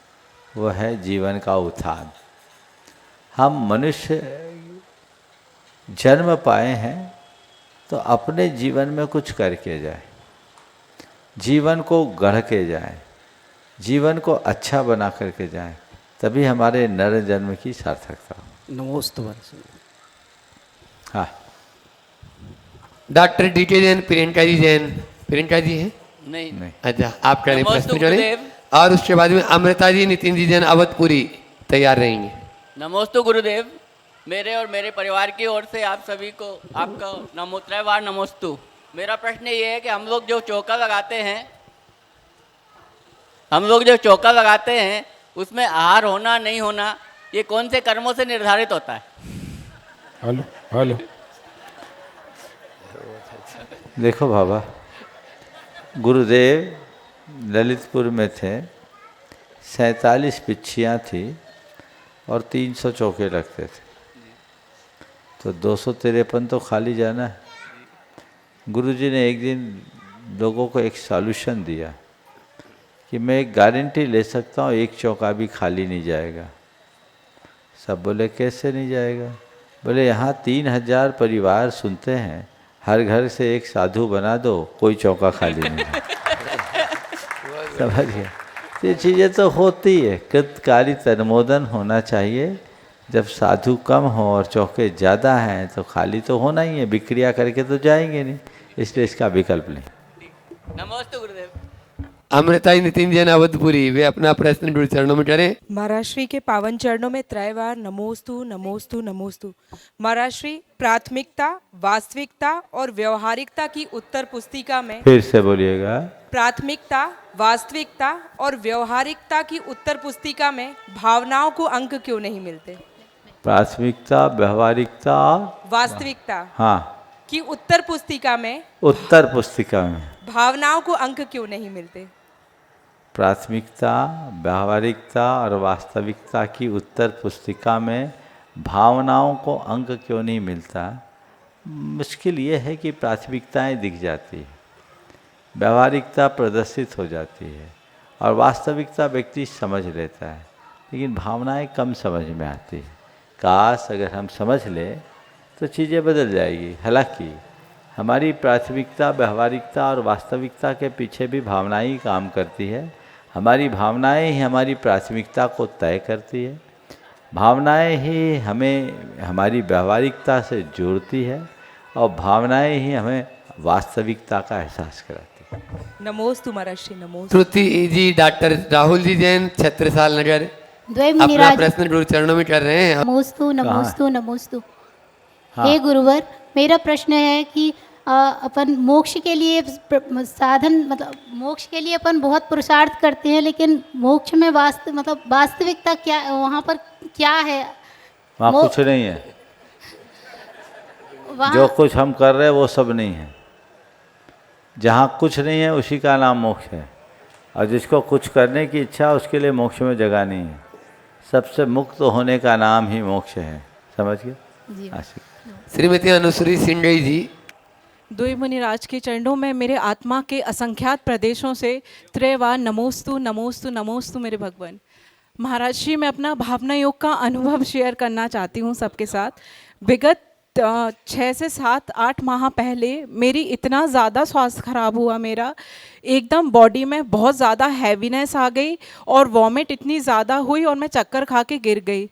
[SPEAKER 3] वो है जीवन का उत्थान। हम मनुष्य जन्म पाए हैं तो अपने जीवन में कुछ करके जाए, जीवन को गढ़ के जाए, जीवन को अच्छा बना करके जाए, तभी हमारे नर जन्म की सार्थकता हो।
[SPEAKER 11] नमोस्तु।
[SPEAKER 3] हाँ।
[SPEAKER 1] Doctor DK Jain, Priyanka ji Jain. प्रियंका जी हैं?
[SPEAKER 12] नहीं।
[SPEAKER 1] अच्छा, आप करें,
[SPEAKER 12] नमोस्तु
[SPEAKER 1] प्रश्न करें।
[SPEAKER 12] गुरुदेव।
[SPEAKER 1] और उसके बाद में अमृता जी, नितिन जी जैन अवधपुरी तैयार रहेंगे।
[SPEAKER 12] नमोस्तु गुरुदेव। मेरे और मेरे परिवार की ओर से आप सभी को आपका नमोत्रयवार नमोस्तु। मेरा प्रश्न ये है कि हम लोग जो चौका लगाते हैं उसमें आहार होना नहीं होना, ये कौन से कर्मों से निर्धारित होता है?
[SPEAKER 3] हेलो। देखो बाबा, गुरुदेव ललितपुर में थे, 47 पिच्छियाँ थी और 300 चौके लगते थे, तो 253 तो खाली जाना है। गुरुजी ने एक दिन लोगों को एक सॉल्यूशन दिया कि मैं एक गारंटी ले सकता हूँ, एक चौका भी खाली नहीं जाएगा। सब बोले कैसे नहीं जाएगा? बोले यहाँ 3000 परिवार सुनते हैं, हर घर से एक साधु बना दो, कोई चौका खाली नहीं है। समझ गया? ये चीज़ें तो होती है, कृतकारी तन्मोदन होना चाहिए। जब साधु कम हो और चौके ज़्यादा हैं तो खाली तो होना ही है, विक्रिया करके तो जाएंगे नहीं, इसलिए इसका विकल्प नहीं।
[SPEAKER 12] नमस्ते गुरुदेव।
[SPEAKER 1] अमृता जी, नितिन जैन अवधपुरी, वे अपना प्रश्न गुरु चरणों में करें।
[SPEAKER 17] महाराज श्री के पावन चरणों में त्रयवार नमोस्तु नमोस्तु नमोस्तु। महाराज श्री, प्राथमिकता, वास्तविकता और व्यवहारिकता की उत्तर पुस्तिका में,
[SPEAKER 3] फिर से बोलिएगा।
[SPEAKER 17] प्राथमिकता, वास्तविकता और व्यवहारिकता की उत्तर पुस्तिका में भावनाओं को अंक क्यों नहीं मिलते?
[SPEAKER 3] प्राथमिकता, व्यवहारिकता और
[SPEAKER 17] वास्तविकता
[SPEAKER 3] की
[SPEAKER 17] उत्तर पुस्तिका में, भावनाओं को अंक क्यों नहीं मिलते?
[SPEAKER 3] प्राथमिकता, व्यवहारिकता और वास्तविकता की उत्तर पुस्तिका में भावनाओं को अंक क्यों नहीं मिलता? मुश्किल ये है कि प्राथमिकताएं दिख जाती है, व्यवहारिकता प्रदर्शित हो जाती है, और वास्तविकता व्यक्ति समझ लेता है, लेकिन भावनाएं कम समझ में आती है। काश अगर हम समझ लें तो चीज़ें बदल जाएगी। हालांकि हमारी प्राथमिकता व्यवहारिकता और वास्तविकता के पीछे भी भावनाएं ही काम करती है। हमारी भावनाएं ही हमारी प्राथमिकता को तय करती है। भावनाएं ही हमें हमारी व्यवहारिकता से जोड़ती है और भावनाएं ही हमें वास्तविकता का एहसास कराती है।
[SPEAKER 17] नमोस्तु महाराज, नमोस्तु।
[SPEAKER 1] श्रुति जी, डॉक्टर राहुल जी जैन, छत्रसाल नगर,
[SPEAKER 18] द्वय
[SPEAKER 1] अपना
[SPEAKER 18] मुनिराज
[SPEAKER 1] प्रश्न गुरु चरणों में कर रहे हैं।
[SPEAKER 18] नमोस्तु नमोस्तु नमोस्तु।
[SPEAKER 3] हाँ।
[SPEAKER 18] हे गुरुवर, मेरा प्रश्न है कि अपन मोक्ष के लिए साधन, मतलब मोक्ष के लिए अपन बहुत पुरुषार्थ करते हैं, लेकिन मोक्ष में वास्तविकता क्या, वहाँ पर क्या है?
[SPEAKER 3] वहाँ कुछ नहीं है। जो कुछ हम कर रहे हैं वो सब नहीं है। जहाँ कुछ नहीं है उसी का नाम मोक्ष है, और जिसको कुछ करने की इच्छा उसके लिए मोक्ष में जगह नहीं है। सबसे मुक्त होने का नाम ही मोक्ष है। समझ गए?
[SPEAKER 1] श्रीमती अनुश्री सिंगई जी,
[SPEAKER 17] द्वय मुनिराज के चरणों में मेरे आत्मा के असंख्यात प्रदेशों से त्रैवार नमोस्तु नमोस्तु नमोस्तु मेरे भगवान। महाराज जी, मैं अपना भावना योग का अनुभव शेयर करना चाहती हूँ सबके साथ। विगत 6 से 7-8 माह पहले मेरी इतना ज़्यादा स्वास्थ्य खराब हुआ, मेरा एकदम बॉडी में बहुत ज़्यादा हैवीनेस आ गई और वॉमिट इतनी ज़्यादा हुई और मैं चक्कर खा के गिर गई।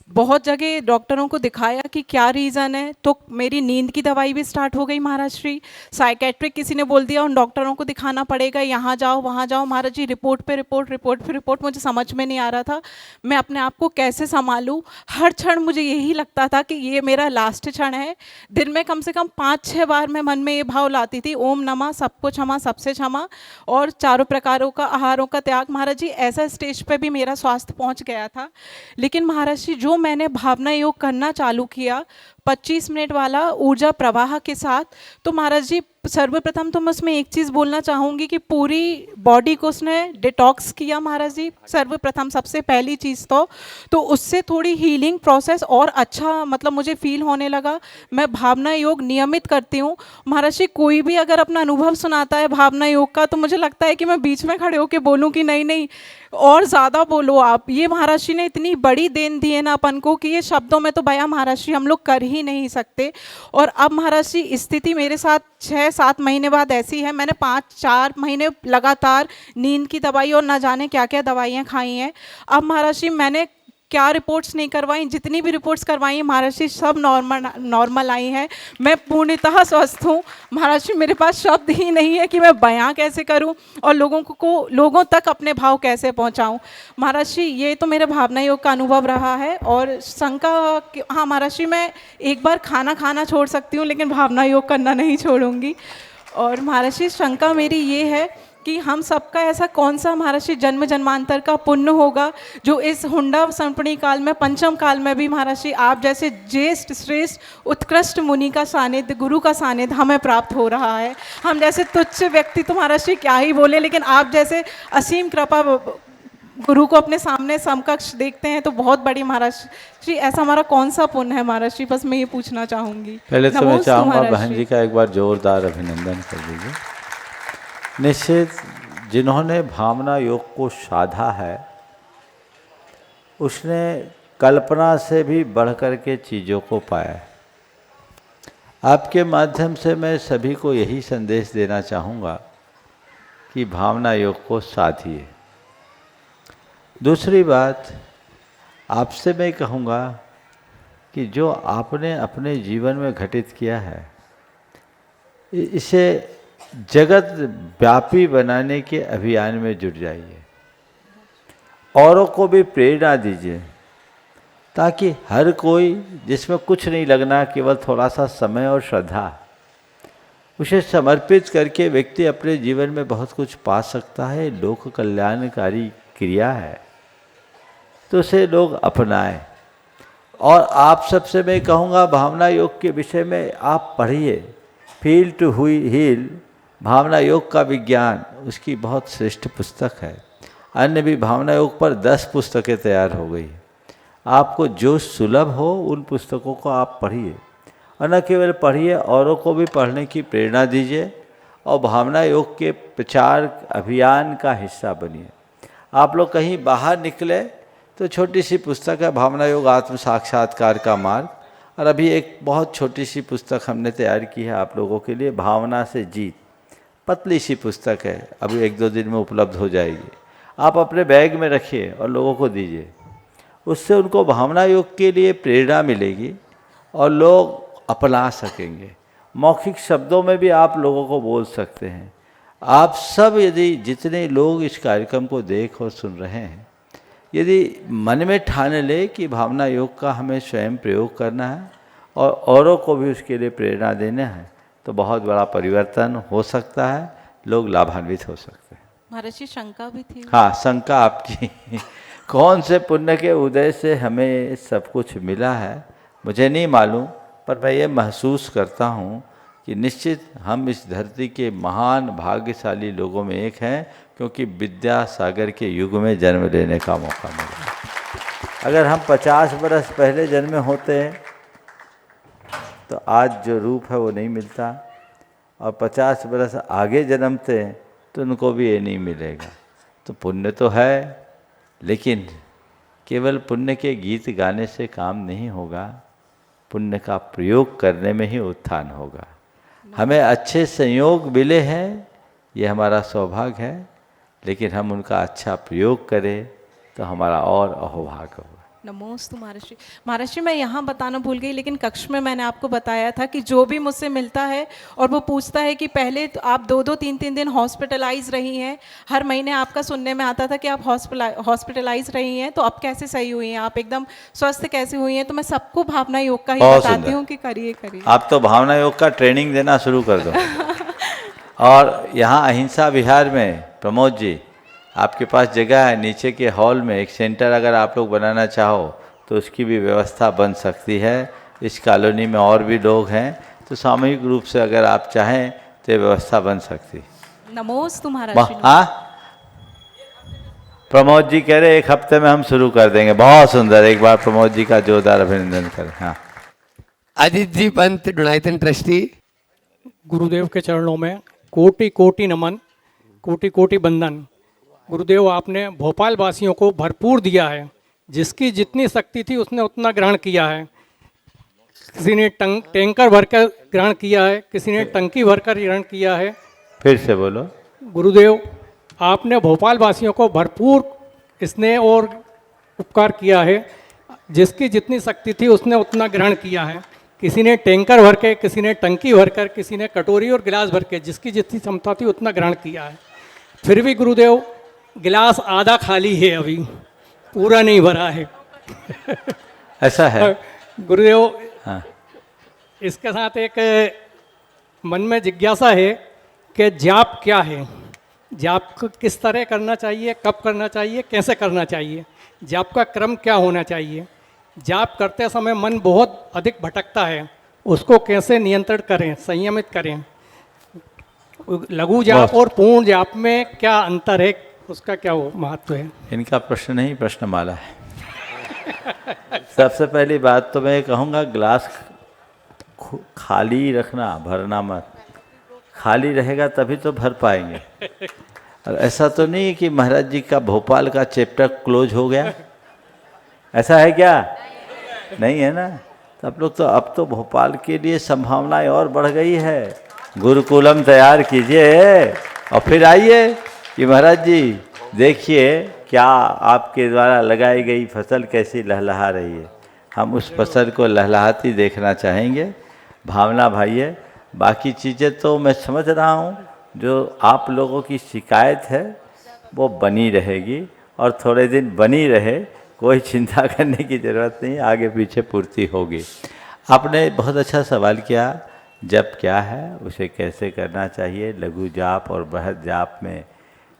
[SPEAKER 17] बहुत जगह डॉक्टरों को दिखाया कि क्या रीज़न है, तो मेरी नींद की दवाई भी स्टार्ट हो गई महाराज श्री। साइकेट्रिक किसी ने बोल दिया उन डॉक्टरों को दिखाना पड़ेगा, यहाँ जाओ वहाँ जाओ। महाराज जी, रिपोर्ट पे रिपोर्ट, रिपोर्ट पे रिपोर्ट, मुझे समझ में नहीं आ रहा था मैं अपने आप को कैसे संभालूँ। हर क्षण मुझे यही लगता था कि ये मेरा लास्ट क्षण है। दिन में कम से कम 5-6 बार मैं मन में ये भाव लाती थी, ओम नमः सबको क्षमा सबसे क्षमा और चारों प्रकारों का आहारों का त्याग। महाराज जी, ऐसा स्टेज पे भी मेरा स्वास्थ्य पहुंच गया था। लेकिन महाराज जी, जो मैंने भावना योग करना चालू किया 25 मिनट वाला ऊर्जा प्रवाह के साथ, तो महाराज जी सर्वप्रथम तो मैं उसमें एक चीज़ बोलना चाहूँगी कि पूरी बॉडी को उसने डिटॉक्स किया महाराज जी। सर्वप्रथम सबसे पहली चीज़ तो उससे थोड़ी हीलिंग प्रोसेस और अच्छा मतलब मुझे फील होने लगा। मैं भावना योग नियमित करती हूँ महाराज जी। कोई भी अगर अपना अनुभव सुनाता है भावना योग का, तो मुझे लगता है कि मैं बीच में खड़े होकर बोलूँ कि नहीं नहीं और ज़्यादा बोलो आप। ये महाराज जी ने इतनी बड़ी देन दी है ना अपन को कि ये शब्दों में तो बयां महाराज जी हम लोग कर ही नहीं सकते। और अब महाराज जी स्थिति मेरे साथ 6-7 महीने बाद ऐसी है, मैंने 5-4 महीने लगातार नींद की दवाई और ना जाने क्या क्या दवाइयाँ खाई हैं। अब महाराज जी मैंने क्या रिपोर्ट्स नहीं करवाई, जितनी भी रिपोर्ट्स करवाई महाराज जी सब नॉर्मल आई हैं। मैं पूर्णतः स्वस्थ हूँ महाराज जी। मेरे पास शब्द ही नहीं है कि मैं बयां कैसे करूँ और लोगों तक अपने भाव कैसे पहुँचाऊँ। महाराज जी, ये तो मेरे भावना योग का अनुभव रहा है। और शंका, हाँ महाराज जी, मैं एक बार खाना छोड़ सकती हूँ लेकिन भावना योग करना नहीं छोड़ूंगी। और महाराज जी, शंका मेरी ये है कि हम सबका ऐसा कौन सा महाराज जी जन्म जन्मांतर का पुण्य होगा जो इस हुंडा संपणी काल में, पंचम काल में भी महाराज जी आप जैसे ज्येष्ठ श्रेष्ठ उत्कृष्ट मुनि का सानिध्य, गुरु का सानिध्य हमें प्राप्त हो रहा है। हम जैसे तुच्छ व्यक्ति तो महाराज जी क्या ही बोले, लेकिन आप जैसे असीम कृपा गुरु को अपने सामने समकक्ष देखते हैं तो बहुत बड़ी महाराज जी ऐसा हमारा कौन सा पुण्य है महाराज जी, बस मैं ये पूछना चाहूँगी।
[SPEAKER 3] पहले तो मैं चाहूँगा बहन जी का एक बार जोरदार अभिनंदन कर दीजिए। निश्चित जिन्होंने भावना योग को साधा है उसने कल्पना से भी बढ़ कर के चीज़ों को पाया है। आपके माध्यम से मैं सभी को यही संदेश देना चाहूँगा कि भावना योग को साधिए। दूसरी बात आपसे मैं कहूँगा कि जो आपने अपने जीवन में घटित किया है इसे जगत व्यापी बनाने के अभियान में जुट जाइए। औरों को भी प्रेरणा दीजिए ताकि हर कोई, जिसमें कुछ नहीं लगना, केवल थोड़ा सा समय और श्रद्धा, उसे समर्पित करके व्यक्ति अपने जीवन में बहुत कुछ पा सकता है। लोक कल्याणकारी क्रिया है तो उसे लोग अपनाएं। और आप सबसे मैं कहूँगा भावना योग के विषय में आप पढ़िए। फील टू हील भावना योग का विज्ञान, उसकी बहुत श्रेष्ठ पुस्तक है। अन्य भी भावना योग पर 10 पुस्तकें तैयार हो गई। आपको जो सुलभ हो उन पुस्तकों को आप पढ़िए और न केवल पढ़िए, औरों को भी पढ़ने की प्रेरणा दीजिए और भावना योग के प्रचार अभियान का हिस्सा बनिए। आप लोग कहीं बाहर निकले तो छोटी सी पुस्तक है भावना योग आत्म साक्षात्कार का मार्ग। और अभी एक बहुत छोटी सी पुस्तक हमने तैयार की है आप लोगों के लिए, भावना से जीत। पतली सी पुस्तक है, अभी 1-2 दिन में उपलब्ध हो जाएगी। आप अपने बैग में रखिए और लोगों को दीजिए, उससे उनको भावना योग के लिए प्रेरणा मिलेगी और लोग अपना सकेंगे। मौखिक शब्दों में भी आप लोगों को बोल सकते हैं। आप सब यदि जितने लोग इस कार्यक्रम को देख और सुन रहे हैं, यदि मन में ठान ले कि भावना योग का हमें स्वयं प्रयोग करना है और औरों को भी उसके लिए प्रेरणा देना है, तो बहुत बड़ा परिवर्तन हो सकता है, लोग लाभान्वित हो सकते हैं।
[SPEAKER 17] महाराज जी शंका भी थी।
[SPEAKER 3] हाँ, शंका आपकी कौन से पुण्य के उदय से हमें सब कुछ मिला है मुझे नहीं मालूम, पर मैं ये महसूस करता हूँ कि निश्चित हम इस धरती के महान भाग्यशाली लोगों में एक हैं, क्योंकि विद्या सागर के युग में जन्म लेने का मौका मिला। अगर हम 50 बरस पहले जन्मे होते हैं तो आज जो रूप है वो नहीं मिलता, और 50 बरस आगे जन्मते हैं तो उनको भी ये नहीं मिलेगा। तो पुण्य तो है, लेकिन केवल पुण्य के गीत गाने से काम नहीं होगा, पुण्य का प्रयोग करने में ही उत्थान होगा। हमें अच्छे संयोग मिले हैं, ये हमारा सौभाग्य है, लेकिन हम उनका अच्छा प्रयोग करें तो हमारा और अहोभाग्य होगा।
[SPEAKER 17] नमोस्तु महाराज जी। महाराज जी मैं यहाँ बताना भूल गई, लेकिन कक्ष में मैंने आपको बताया था कि जो भी मुझसे मिलता है और वो पूछता है कि पहले तो आप 2-2 3-3 दिन हॉस्पिटलाइज रही हैं, हर महीने आपका सुनने में आता था कि आप हॉस्पिटलाइज रही हैं, तो अब कैसे सही हुई हैं, आप एकदम स्वस्थ कैसे हुई हैं। तो मैं सबको भावना योग का ही बताती हूँ कि करिए करिए।
[SPEAKER 3] आप तो भावना योग का ट्रेनिंग देना शुरू कर दो। और यहाँ अहिंसा विहार में प्रमोद जी, आपके पास जगह है नीचे के हॉल में, एक सेंटर अगर आप लोग बनाना चाहो तो उसकी भी व्यवस्था बन सकती है। इस कॉलोनी में और भी लोग हैं, तो सामूहिक रूप से अगर आप चाहें तो ये व्यवस्था बन सकती।
[SPEAKER 17] नमोस्तु महाराज जी।
[SPEAKER 3] हाँ, प्रमोद जी कह रहे 1 हफ्ते में हम शुरू कर देंगे। बहुत सुंदर, एक बार प्रमोद जी का जोरदार अभिनंदन करें। हाँ,
[SPEAKER 1] अजीत जी पंत, डुनाइतन ट्रस्टी।
[SPEAKER 19] गुरुदेव के चरणों में कोटि कोटि नमन, कोटि कोटि बंदन। गुरुदेव आपने भोपाल वासियों को भरपूर दिया है, जिसकी जितनी शक्ति थी उसने उतना ग्रहण किया है। किसी ने टैंकर भरकर ग्रहण किया है, किसी ने टंकी भरकर ग्रहण किया है।
[SPEAKER 3] फिर से बोलो।
[SPEAKER 19] गुरुदेव आपने भोपाल वासियों को भरपूर स्नेह और उपकार किया है, जिसकी जितनी शक्ति थी उसने उतना ग्रहण किया है। किसी ने टैंकर भर के, किसी ने टंकी भरकर, किसी ने कटोरी और गिलास भर के, जिसकी जितनी क्षमता थी उतना ग्रहण किया है। फिर भी गुरुदेव गिलास आधा खाली है, अभी पूरा नहीं भरा है।
[SPEAKER 3] ऐसा है
[SPEAKER 19] गुरुदेव।
[SPEAKER 3] हाँ।
[SPEAKER 19] इसके साथ एक मन में जिज्ञासा है कि जाप क्या है, जाप को किस तरह करना चाहिए, कब करना चाहिए, कैसे करना चाहिए, जाप का क्रम क्या होना चाहिए। जाप करते समय मन बहुत अधिक भटकता है, उसको कैसे नियंत्रण करें, संयमित करें। लघु जाप और पूर्ण जाप में क्या अंतर है, उसका क्या महत्व है?
[SPEAKER 3] इनका प्रश्न नहीं, प्रश्नमाला है। सबसे पहली बात तो मैं कहूँगा, गिलास खाली रखना, भरना मत। खाली रहेगा तभी तो भर पाएंगे। और ऐसा तो नहीं कि महाराज जी का भोपाल का चैप्टर क्लोज हो गया, ऐसा है क्या? नहीं है ना। तो आप लोग तो अब तो भोपाल के लिए संभावनाएं और बढ़ गई है। गुरुकुलम तैयार कीजिए और फिर आइए कि महाराज जी देखिए क्या आपके द्वारा लगाई गई फसल कैसी लहलहा रही है। हम उस फसल को लहलहाती देखना चाहेंगे। भावना भाई है, बाकी चीज़ें तो मैं समझ रहा हूँ, जो आप लोगों की शिकायत है वो बनी रहेगी और थोड़े दिन बनी रहे, कोई चिंता करने की ज़रूरत नहीं, आगे पीछे पूर्ति होगी। आपने बहुत अच्छा सवाल किया, जप क्या है, उसे कैसे करना चाहिए, लघु जाप और बृहद जाप में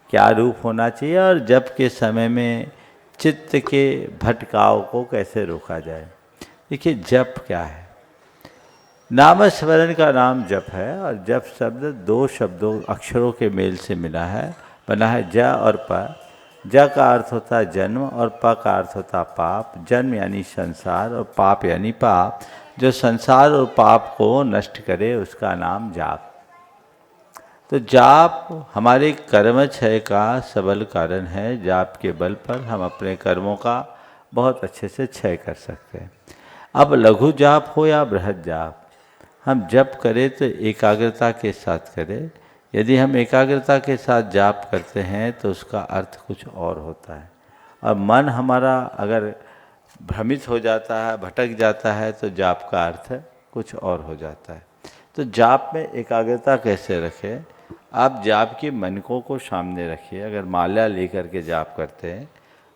[SPEAKER 3] क्या रूप होना चाहिए, और जप के समय में चित्त के भटकाव को कैसे रोका जाए। देखिए जप क्या है, नामस्मरण का नाम जप है, और जप शब्द 2 शब्दों अक्षरों के मेल से मिला है, बना है ज और प। ज का अर्थ होता है जन्म और प का अर्थ होता पाप। जन्म यानी संसार और पाप यानी पाप। जो संसार और पाप को नष्ट करे उसका नाम जाप। तो जाप हमारे कर्म क्षय का सबल कारण है। जाप के बल पर हम अपने कर्मों का बहुत अच्छे से क्षय कर सकते हैं। अब लघु जाप हो या बृहद जाप, हम जप करें तो एकाग्रता के साथ करें। यदि हम एकाग्रता के साथ जाप करते हैं तो उसका अर्थ कुछ और होता है, और मन हमारा अगर भ्रमित हो जाता है, भटक जाता है, तो जाप का अर्थ कुछ और हो जाता है। तो जाप में एकाग्रता कैसे रखें? आप जाप के मनकों को सामने रखिए। अगर माला लेकर के जाप करते हैं,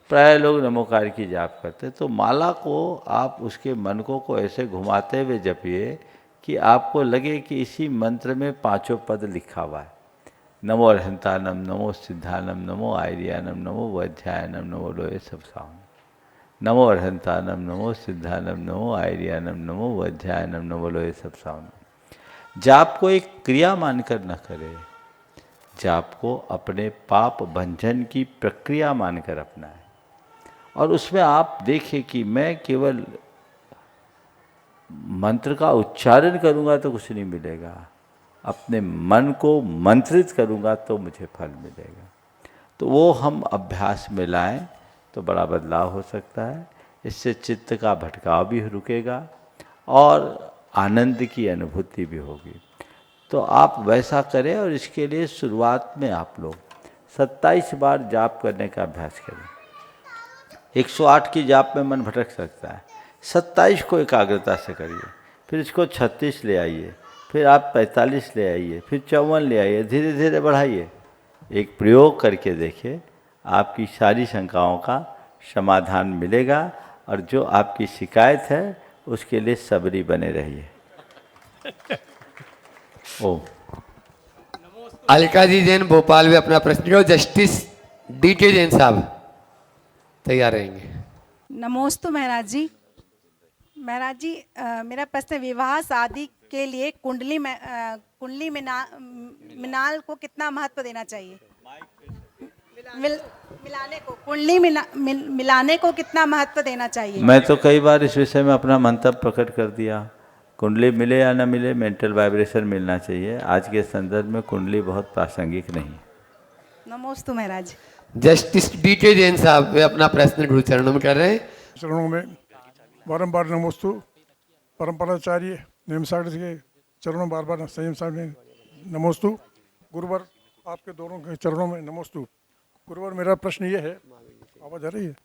[SPEAKER 3] प्राय लोग नमोकार की जाप करते हैं, तो माला को आप उसके मनकों को ऐसे घुमाते हुए जपिए कि आपको लगे कि इसी मंत्र में 5 पद लिखा हुआ है। नमो अर्हंतानम, नमो सिद्धानम, नमो आयरियानम, नमो वध्यायनम, नमो लोए सब सावन। नमो अर्हंतानम, नमो सिद्धानम, नमो आयरियानम, नमो वध्यायनम, नमो लोए सब सावन। जाप को एक क्रिया मानकर न करें, जाप को अपने पाप भंजन की प्रक्रिया मानकर अपनाएं। और उसमें आप देखिए कि मैं केवल मंत्र का उच्चारण करूंगा तो कुछ नहीं मिलेगा, अपने मन को मंत्रित करूंगा तो मुझे फल मिलेगा। तो वो हम अभ्यास में लाएं तो बड़ा बदलाव हो सकता है। इससे चित्त का भटकाव भी रुकेगा और आनंद की अनुभूति भी होगी। तो आप वैसा करें, और इसके लिए शुरुआत में आप लोग 27 बार जाप करने का अभ्यास करें। 108 की जाप में मन भटक सकता है, 27 को एकाग्रता से करिए, फिर इसको 36 ले आइए, फिर आप 45 ले आइए, फिर 54 ले आइए, धीरे धीरे बढ़ाइए। एक प्रयोग करके देखिए, आपकी सारी शंकाओं का समाधान मिलेगा, और जो आपकी शिकायत है उसके लिए सबरी बने रहिए। ओम।
[SPEAKER 1] अलका जी जैन भोपाल में अपना प्रश्न करो। जस्टिस DK जैन साहब तैयार रहेंगे।
[SPEAKER 20] नमोस्तु महाराज जी। महाराज जी, मेरा प्रश्न, विवाह शादी के लिए कुंडली मिलाल को कितना महत्व देना चाहिए? मिलाने को, कुंडली मिलाने को कितना महत्व देना चाहिए?
[SPEAKER 3] मैं तो कई बार इस विषय में अपना मंतव्य प्रकट कर दिया। कुंडली मिले या न मिले, मेंटल वाइब्रेशन मिलना चाहिए। आज के संदर्भ में कुंडली बहुत प्रासंगिक नहीं।
[SPEAKER 20] नमोस्तु महाराज।
[SPEAKER 1] जस्टिस DK जैन साहब वे अपना प्रश्न गुरु चरणों में कर रहे हैं।
[SPEAKER 21] चरणों में बारंबार नमोस्तु। परंपराचार्य नेम सागर के चरणों बार बार संयम सागर नमोस्तु। गुरुवर आपके दोनों के चरणों में नमोस्तु। गुरुवर मेरा प्रश्न ये है, आवाज आ रही है?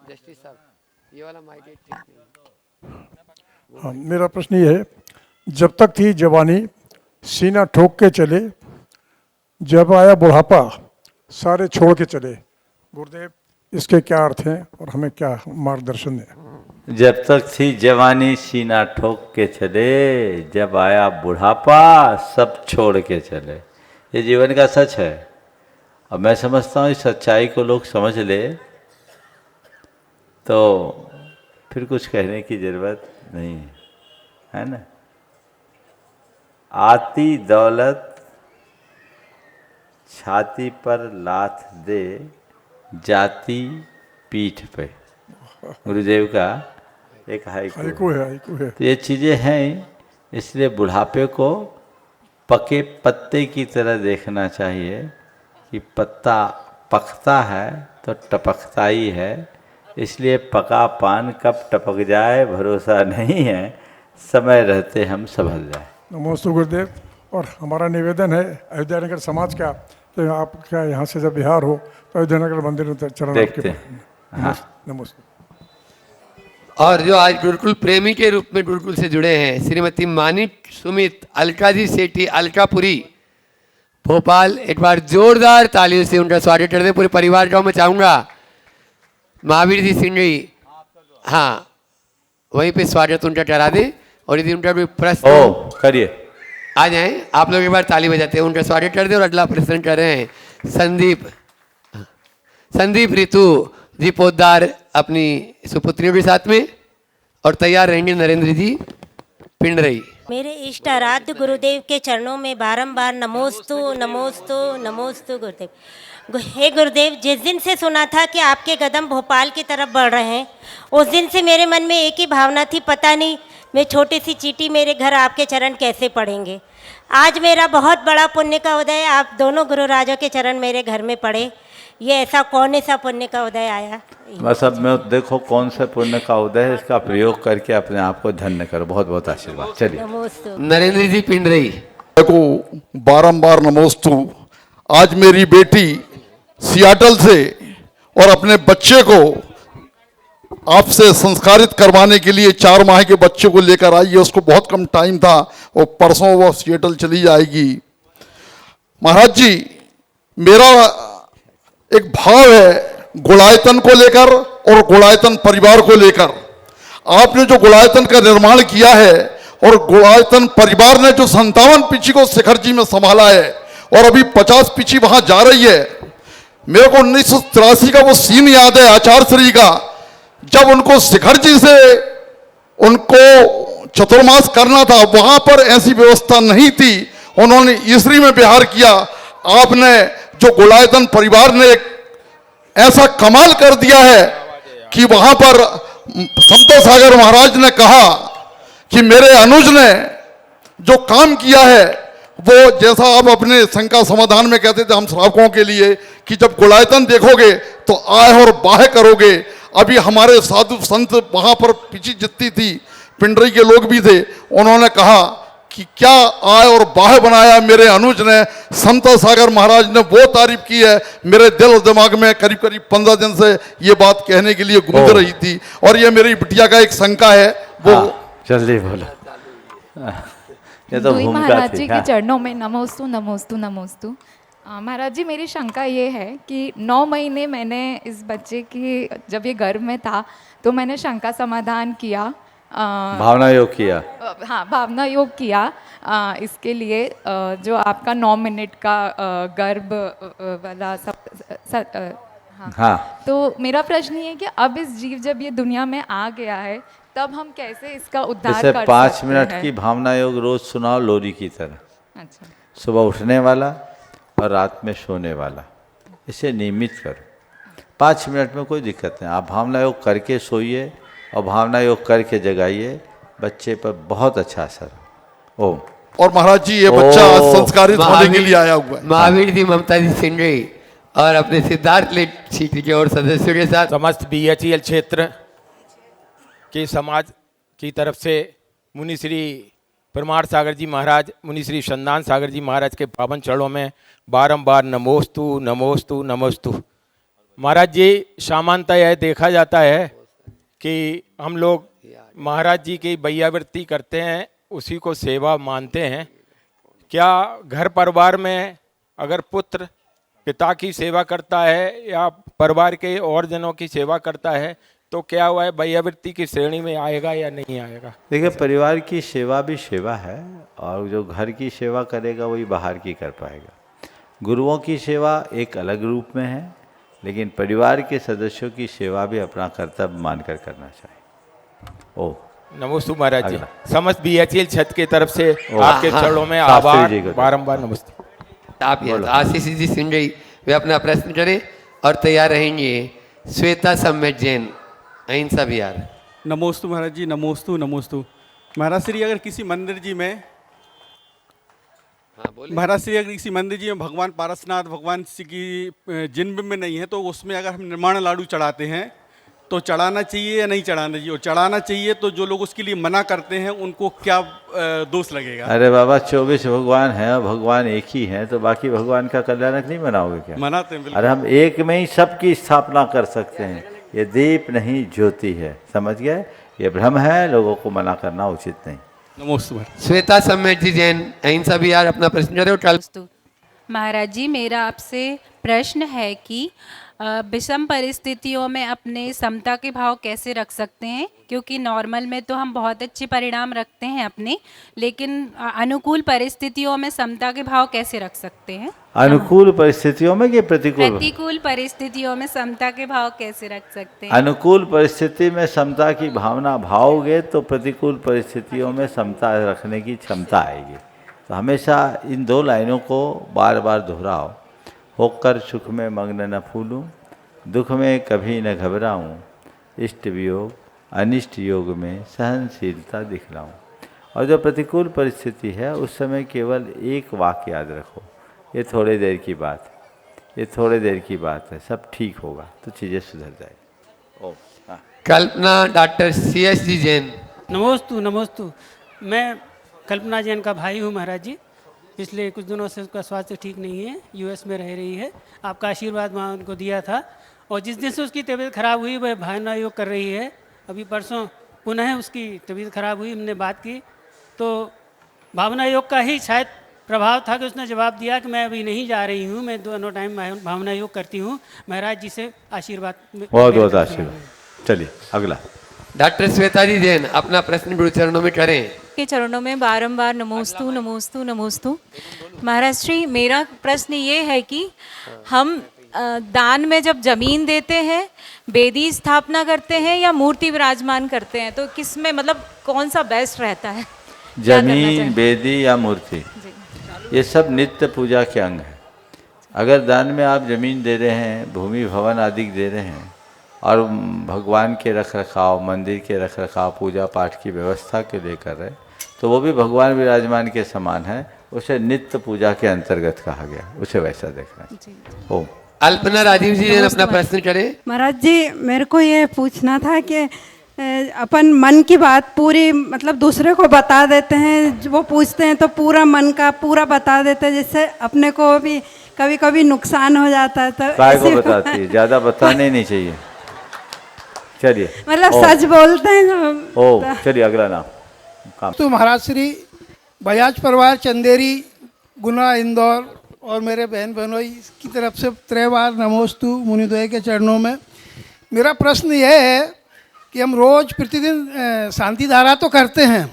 [SPEAKER 1] जस्टिस साहब ये वाला माइक ठीक नहीं।
[SPEAKER 21] हाँ, मेरा प्रश्न ये है, जब तक थी जवानी सीना ठोक के चले, जब आया बुढ़ापा सारे छोड़ के चले। गुरुदेव इसके क्या अर्थ हैं और हमें क्या मार्गदर्शन दें?
[SPEAKER 3] जब तक थी जवानी सीना ठोक के चले, जब आया बुढ़ापा सब छोड़ के चले। ये जीवन का सच है। अब मैं समझता हूँ इस सच्चाई को लोग समझ ले तो फिर कुछ कहने की ज़रूरत नहीं है, है ना। आती दौलत छाती पर लात दे, जाती पीठ पे। गुरुदेव का एक हाइकू है। तो ये चीज़ें हैं, इसलिए बुढ़ापे को पके पत्ते की तरह देखना चाहिए कि पत्ता पकता है तो टपकता ही है, इसलिए पका पान कब टपक जाए भरोसा नहीं है, समय रहते हम संभल जाए।
[SPEAKER 21] नमोस्तु गुरुदेव। और हमारा निवेदन है अयोध्या नगर समाज का कि आप क्या यहाँ से जब बिहार हो तो अयोध्या नगर मंदिर में चरण
[SPEAKER 3] देखते हैं। हाँ।
[SPEAKER 21] नमस्ते।
[SPEAKER 1] और जो आज गुरुकुल प्रेमी के रूप में गुरुकुल से जुड़े हैं, श्रीमती मानिक सुमित अलका जी सेठी अलकापुरी भोपाल, एक बार जोरदार तालियों से उनका स्वागत कर दें पूरे परिवार का। मैं चाहूँगा महावीर जी सिंगई, हाँ वहीं पे स्वागत उनका करा दें, और यदि उनका कोई प्रश्न
[SPEAKER 3] करिए
[SPEAKER 1] आ जाए, आप लोग एक बार ताली बजाते हैं उनका स्वागत कर दें। और अगला प्रश्न कर रहे हैं संदीप ऋतु जी पोद्दार अपनी सुपुत्रियों के साथ में, और तैयार रहेंगे नरेंद्र जी पिंडरई।
[SPEAKER 22] मेरे इष्ट आराध्य गुरुदेव के चरणों में बारंबार नमोस्तु नमोस्तु नमोस्तु गुरुदेव। हे गुरुदेव, जिस दिन से सुना था कि आपके कदम भोपाल की तरफ बढ़ रहे हैं, उस दिन से मेरे मन में एक ही भावना थी, पता नहीं मैं छोटी सी चीटी मेरे घर आपके चरण कैसे पड़ेंगे। आज मेरा बहुत बड़ा पुण्य का उदय, आप दोनों गुरुराजों के चरण मेरे घर में पड़े। ये ऐसा कौन सा पुण्य का उदय आया?
[SPEAKER 3] बस अब मैं देखो कौन से पुण्य का उदय है, इसका प्रयोग करके अपने आप को धन्य करो। बहुत बहुत आशीर्वाद। चलिए
[SPEAKER 1] नरेंद्र जी पिंडरई
[SPEAKER 4] को बारंबार नमोस्तु। आज मेरी बेटी सियाटल से और अपने बच्चे को आपसे संस्कारित करवाने के लिए 4 माह के बच्चे को लेकर आई है। उसको बहुत कम टाइम था और परसों वो सियाटल चली जाएगी। महाराज जी, मेरा एक भाव है गुणायतन को लेकर और गुणायतन परिवार को लेकर। आपने जो गुणायतन का निर्माण किया है और गुणायतन परिवार ने जो 57 पीछी को शिखर जी में संभाला है और अभी 50 पीछी वहां जा रही है। मेरे को 1983 का वो सीन याद है आचार्य श्री का, जब उनको शिखर जी से उनको चतुर्मास करना था, वहां पर ऐसी व्यवस्था नहीं थी, उन्होंने ईसरी में बिहार किया। आपने जो गुणायतन परिवार ने एक ऐसा कमाल कर दिया है कि वहां पर संत सागर महाराज ने कहा कि मेरे अनुज ने जो काम किया है वो, जैसा आप अपने शंका समाधान में कहते थे हम श्रावकों के लिए कि जब गुणायतन देखोगे तो आय और बाह करोगे। अभी हमारे साधु संत वहां पर पीछे जितनी थी पिंडरी के लोग भी थे, उन्होंने कहा कि क्या आय और बाह बनाया मेरे अनुज ने। संत सागर महाराज ने वो तारीफ की है, मेरे दिल और दिमाग में करीब करीब 15 दिन से ये बात कहने के लिए गूंज रही थी। और ये मेरी बिटिया का एक शंका है, वो
[SPEAKER 3] जल्दी बोलो। ये तो भूमिका
[SPEAKER 6] महाराज
[SPEAKER 3] थी।
[SPEAKER 6] जी के चरणों में नमोस्तु नमोस्तु नमोस्तु। महाराज जी, मेरी शंका ये है कि 9 महीने मैंने इस बच्चे की, जब ये गर्भ में था तो मैंने शंका समाधान किया,
[SPEAKER 3] भावना योग किया।
[SPEAKER 6] हाँ, भावना योग किया। इसके लिए जो आपका 9 मिनट का गर्भ वाला सब
[SPEAKER 3] हाँ।
[SPEAKER 6] तो मेरा प्रश्न ये है कि अब इस जीव जब ये दुनिया में आ गया है तब हम कैसे इसका उद्धार
[SPEAKER 3] जैसे
[SPEAKER 6] कर
[SPEAKER 3] 5
[SPEAKER 6] सकते
[SPEAKER 3] मिनट
[SPEAKER 6] हैं?
[SPEAKER 3] की भावना योग रोज सुनाओ लोरी की तरह।
[SPEAKER 6] अच्छा।
[SPEAKER 3] सुबह उठने वाला और रात में सोने वाला, इसे नियमित करो। 5 मिनट में कोई दिक्कत नहीं। आप भावना योग करके सोइए और भावना योग करके जगाइए, बच्चे पर बहुत अच्छा असर। ओम।
[SPEAKER 4] और महाराज जी, ये बच्चा संस्कारित होने के लिए आया हुआ है।
[SPEAKER 1] महावीर जी ममता जी सिंगड़ी और अपने सिद्धार्थ लेट सीटी के और सदस्यों के साथ
[SPEAKER 5] समस्त BHEL क्षेत्र के समाज की तरफ से मुनि श्री परमार सागर जी महाराज, मुनि श्री शंदान सागर जी महाराज के पावन चरणों में बारंबार नमोस्तु नमोस्तु नमोस्तु। महाराज जी, सामान्यतः यह देखा जाता है कि हम लोग महाराज जी की बैयावृत्ति करते हैं, उसी को सेवा मानते हैं। क्या घर परिवार में अगर पुत्र पिता की सेवा करता है या परिवार के और जनों की सेवा करता है तो क्या हुआ है, बैयावृत्ति की श्रेणी में आएगा या नहीं आएगा?
[SPEAKER 3] देखिए, परिवार की सेवा भी सेवा है और जो घर की सेवा करेगा वही बाहर की कर पाएगा। गुरुओं की सेवा एक अलग रूप में है, लेकिन परिवार के सदस्यों की सेवा भी अपना कर्तव्य मानकर करना चाहिए। ओ
[SPEAKER 5] नमोस्तु महाराज जी, समस्त BHEL छत की तरफ से आपके चरणों में आभार, बारंबार नमस्ते।
[SPEAKER 1] आप आशीष जी सिंगड़ी वे अपना प्रश्न करें और तैयार रहेंगे। श्वेता सम्मेत जैन, अहिंसा बिहार।
[SPEAKER 23] नमोस्तु महाराज जी, नमोस्तु नमोस्तु। महाराज श्री, अगर किसी मंदिर जी में महाराज श्री अगर किसी मंदिर जी में भगवान पारसनाथ भगवान श्री की जिन में नहीं है तो उसमें अगर हम निर्माण लाडू चढ़ाते हैं तो चढ़ाना चाहिए या नहीं चढ़ाना चाहिए? और चढ़ाना चाहिए तो जो लोग उसके लिए मना करते हैं उनको क्या दोष लगेगा?
[SPEAKER 3] अरे बाबा, 24 भगवान हैं, भगवान एक ही हैं, तो बाकी भगवान का कल्याणक नहीं मनाओगे क्या?
[SPEAKER 23] मनाते हैं।
[SPEAKER 3] अरे हम एक में ही सबकी स्थापना कर सकते हैं। ये दीप नहीं ज्योति है, समझ गए? ये भ्रम है, लोगों को मना करना उचित नहीं।
[SPEAKER 23] नमस्ते।
[SPEAKER 1] श्वेता सम्मेत जी जैन, अहिंसा बिहार, अपना प्रश्न करें।
[SPEAKER 24] महाराज जी, मेरा आपसे प्रश्न है कि विषम परिस्थितियों में अपने समता के भाव कैसे रख सकते हैं? क्योंकि नॉर्मल में तो हम बहुत अच्छे परिणाम रखते हैं अपने, लेकिन अनुकूल परिस्थितियों में समता के भाव कैसे रख सकते हैं?
[SPEAKER 3] अनुकूल परिस्थितियों में कि प्रतिकूल?
[SPEAKER 24] प्रतिकूल परिस्थितियों में समता के भाव कैसे रख सकते हैं?
[SPEAKER 3] अनुकूल परिस्थिति में समता की भावना भाओगे तो प्रतिकूल परिस्थितियों में समता रखने की क्षमता आएगी। तो हमेशा इन 2 लाइनों को बार बार दोहराओ। होकर सुख में मग्न न फूलूं, दुख में कभी न घबराऊं, इष्ट वियोग अनिष्ट योग में सहनशीलता दिखलाऊं। और जो प्रतिकूल परिस्थिति है उस समय केवल एक वाक्य याद रखो, ये थोड़ी देर की बात है। ये थोड़ी देर की बात है, सब ठीक होगा तो चीज़ें सुधर जाएगी। ओम। हाँ।
[SPEAKER 1] कल्पना डॉक्टर CS जी जैन।
[SPEAKER 7] नमोस्तु नमोस्तु। मैं कल्पना जैन का भाई हूँ महाराज जी। पिछले कुछ दिनों से उसका स्वास्थ्य ठीक नहीं है, US में रह रही है। आपका आशीर्वाद वहाँ उनको दिया था और जिस दिन से उसकी तबीयत खराब हुई वह भावना योग कर रही है। अभी परसों पुनः उसकी तबीयत खराब हुई, हमने बात की तो भावना योग का ही शायद प्रभाव था कि उसने जवाब दिया कि मैं अभी नहीं जा रही हूँ, मैं दोनों टाइम भावना योग करती हूँ। महाराज जी से आशीर्वाद।
[SPEAKER 3] बहुत बहुत आशीर्वाद। चलिए अगला।
[SPEAKER 1] डॉक्टर श्वेता जी जैन, अपना प्रश्न गुरु चरणों में करें।
[SPEAKER 8] के चरणों में बारंबार नमोस्तु नमोस्तु नमोस्तु। महाराज श्री, मेरा प्रश्न ये है कि हम दान में जब जमीन देते हैं, वेदी स्थापना करते हैं या मूर्ति विराजमान करते हैं, तो किस में मतलब कौन सा बेस्ट रहता है?
[SPEAKER 3] जमीन, वेदी या मूर्ति, ये सब नित्य पूजा के अंग हैं। अगर दान में आप जमीन दे रहे हैं, भूमि भवन आदि दे रहे हैं और भगवान के रख रखाव, मंदिर के रख रखाव, पूजा पाठ की व्यवस्था के लिए कर रहे, तो वो भी भगवान विराजमान के समान है, उसे नित्य पूजा के अंतर्गत कहा गया, उसे वैसा देखना है। ओम।
[SPEAKER 1] अल्पना राजीव जी जैन, अपना प्रश्न करें।
[SPEAKER 9] महाराज जी, मेरे को ये पूछना था कि अपन मन की बात पूरी मतलब दूसरे को बता देते हैं, वो पूछते हैं तो पूरा मन का पूरा बता देते हैं, जिससे अपने को भी कभी कभी नुकसान हो जाता है। तो
[SPEAKER 3] काय को बताती है, ज़्यादा बताने नहीं चाहिए। चलिए,
[SPEAKER 9] मतलब सच बोलते हैं।
[SPEAKER 3] ओ चलिए अगला नाम।
[SPEAKER 10] तो महाराज श्री बजाज परिवार चंदेरी, गुना, इंदौर और मेरे बहन बहनों की तरफ से 3 बार नमोस्तु मुनिद्वय के चरणों में। मेरा प्रश्न यह है कि हम रोज़ प्रतिदिन शांति धारा तो करते हैं,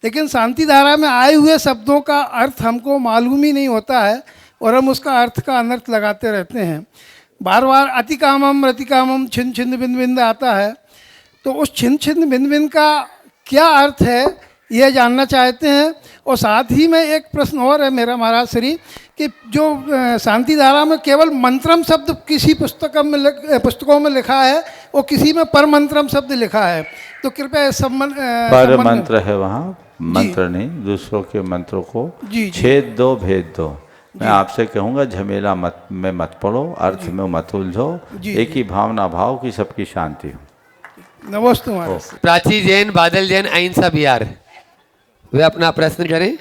[SPEAKER 10] लेकिन शांति धारा में आए हुए शब्दों का अर्थ हमको मालूम ही नहीं होता है और हम उसका अर्थ का अनर्थ लगाते रहते हैं। बार बार अति कामम रति कामम छिन्न छिन्न बिंद बिंद आता है, तो उस छिन्न छिन्न बिंद बिंद का क्या अर्थ है यह जानना चाहते हैं। और साथ ही में एक प्रश्न और है मेरा महाराज श्री, कि जो शांति धारा में केवल मंत्रम शब्द किसी पुस्तकों में लिखा है और किसी में पर मंत्रम शब्द लिखा है, तो कृपया
[SPEAKER 3] पर मंत्र है वहाँ, मंत्र नहीं, दूसरों के मंत्रों को छेद दो भेद दो। मैं आपसे कहूँगा झमेला में मत पड़ो, अर्थ में मत उलझो, एक ही भावना भाव की सबकी शांति हो।
[SPEAKER 10] नमस्ते।
[SPEAKER 1] प्राची जैन, बादल जैन, अहिंसा बिहार, वे अपना प्रश्न करें।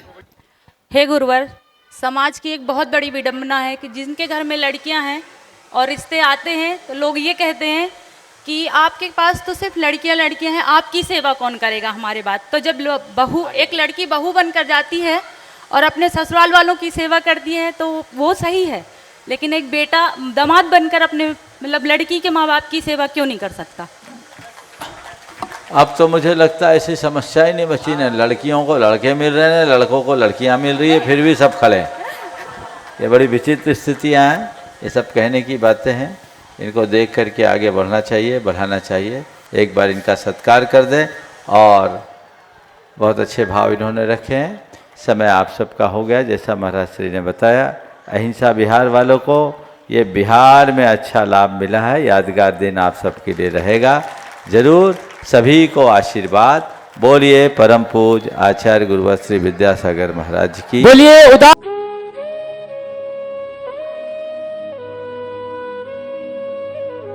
[SPEAKER 25] हे गुरुवर, समाज की एक बहुत बड़ी विडंबना है कि जिनके घर में लड़कियां हैं और रिश्ते आते हैं तो लोग ये कहते हैं कि आपके पास तो सिर्फ लड़कियां हैं, आपकी सेवा कौन करेगा हमारे बाद। तो जब एक लड़की बहू बनकर जाती है और अपने ससुराल वालों की सेवा करती है तो वो सही है, लेकिन एक बेटा दामाद बनकर अपने मतलब लड़की के माँ बाप की सेवा क्यों नहीं कर सकता?
[SPEAKER 3] अब तो मुझे लगता है ऐसी समस्या ही नहीं बची न, लड़कियों को लड़के मिल रहे हैं, लड़कों को लड़कियां मिल रही है, फिर भी सब खड़े। ये बड़ी विचित्र स्थितियां हैं, ये सब कहने की बातें हैं, इनको देख करके आगे बढ़ना चाहिए, बढ़ाना चाहिए। एक बार इनका सत्कार कर दें। और बहुत अच्छे भाव इन्होंने रखे हैं। समय आप सबका हो गया, जैसा महाराज श्री ने बताया। अहिंसा बिहार वालों को ये बिहार में अच्छा लाभ मिला है, यादगार दिन आप सबके लिए रहेगा जरूर। सभी को आशीर्वाद। बोलिए परम पूज आचार्य गुरुवर श्री विद्यासागर महाराज की।
[SPEAKER 12] बोलिए उदार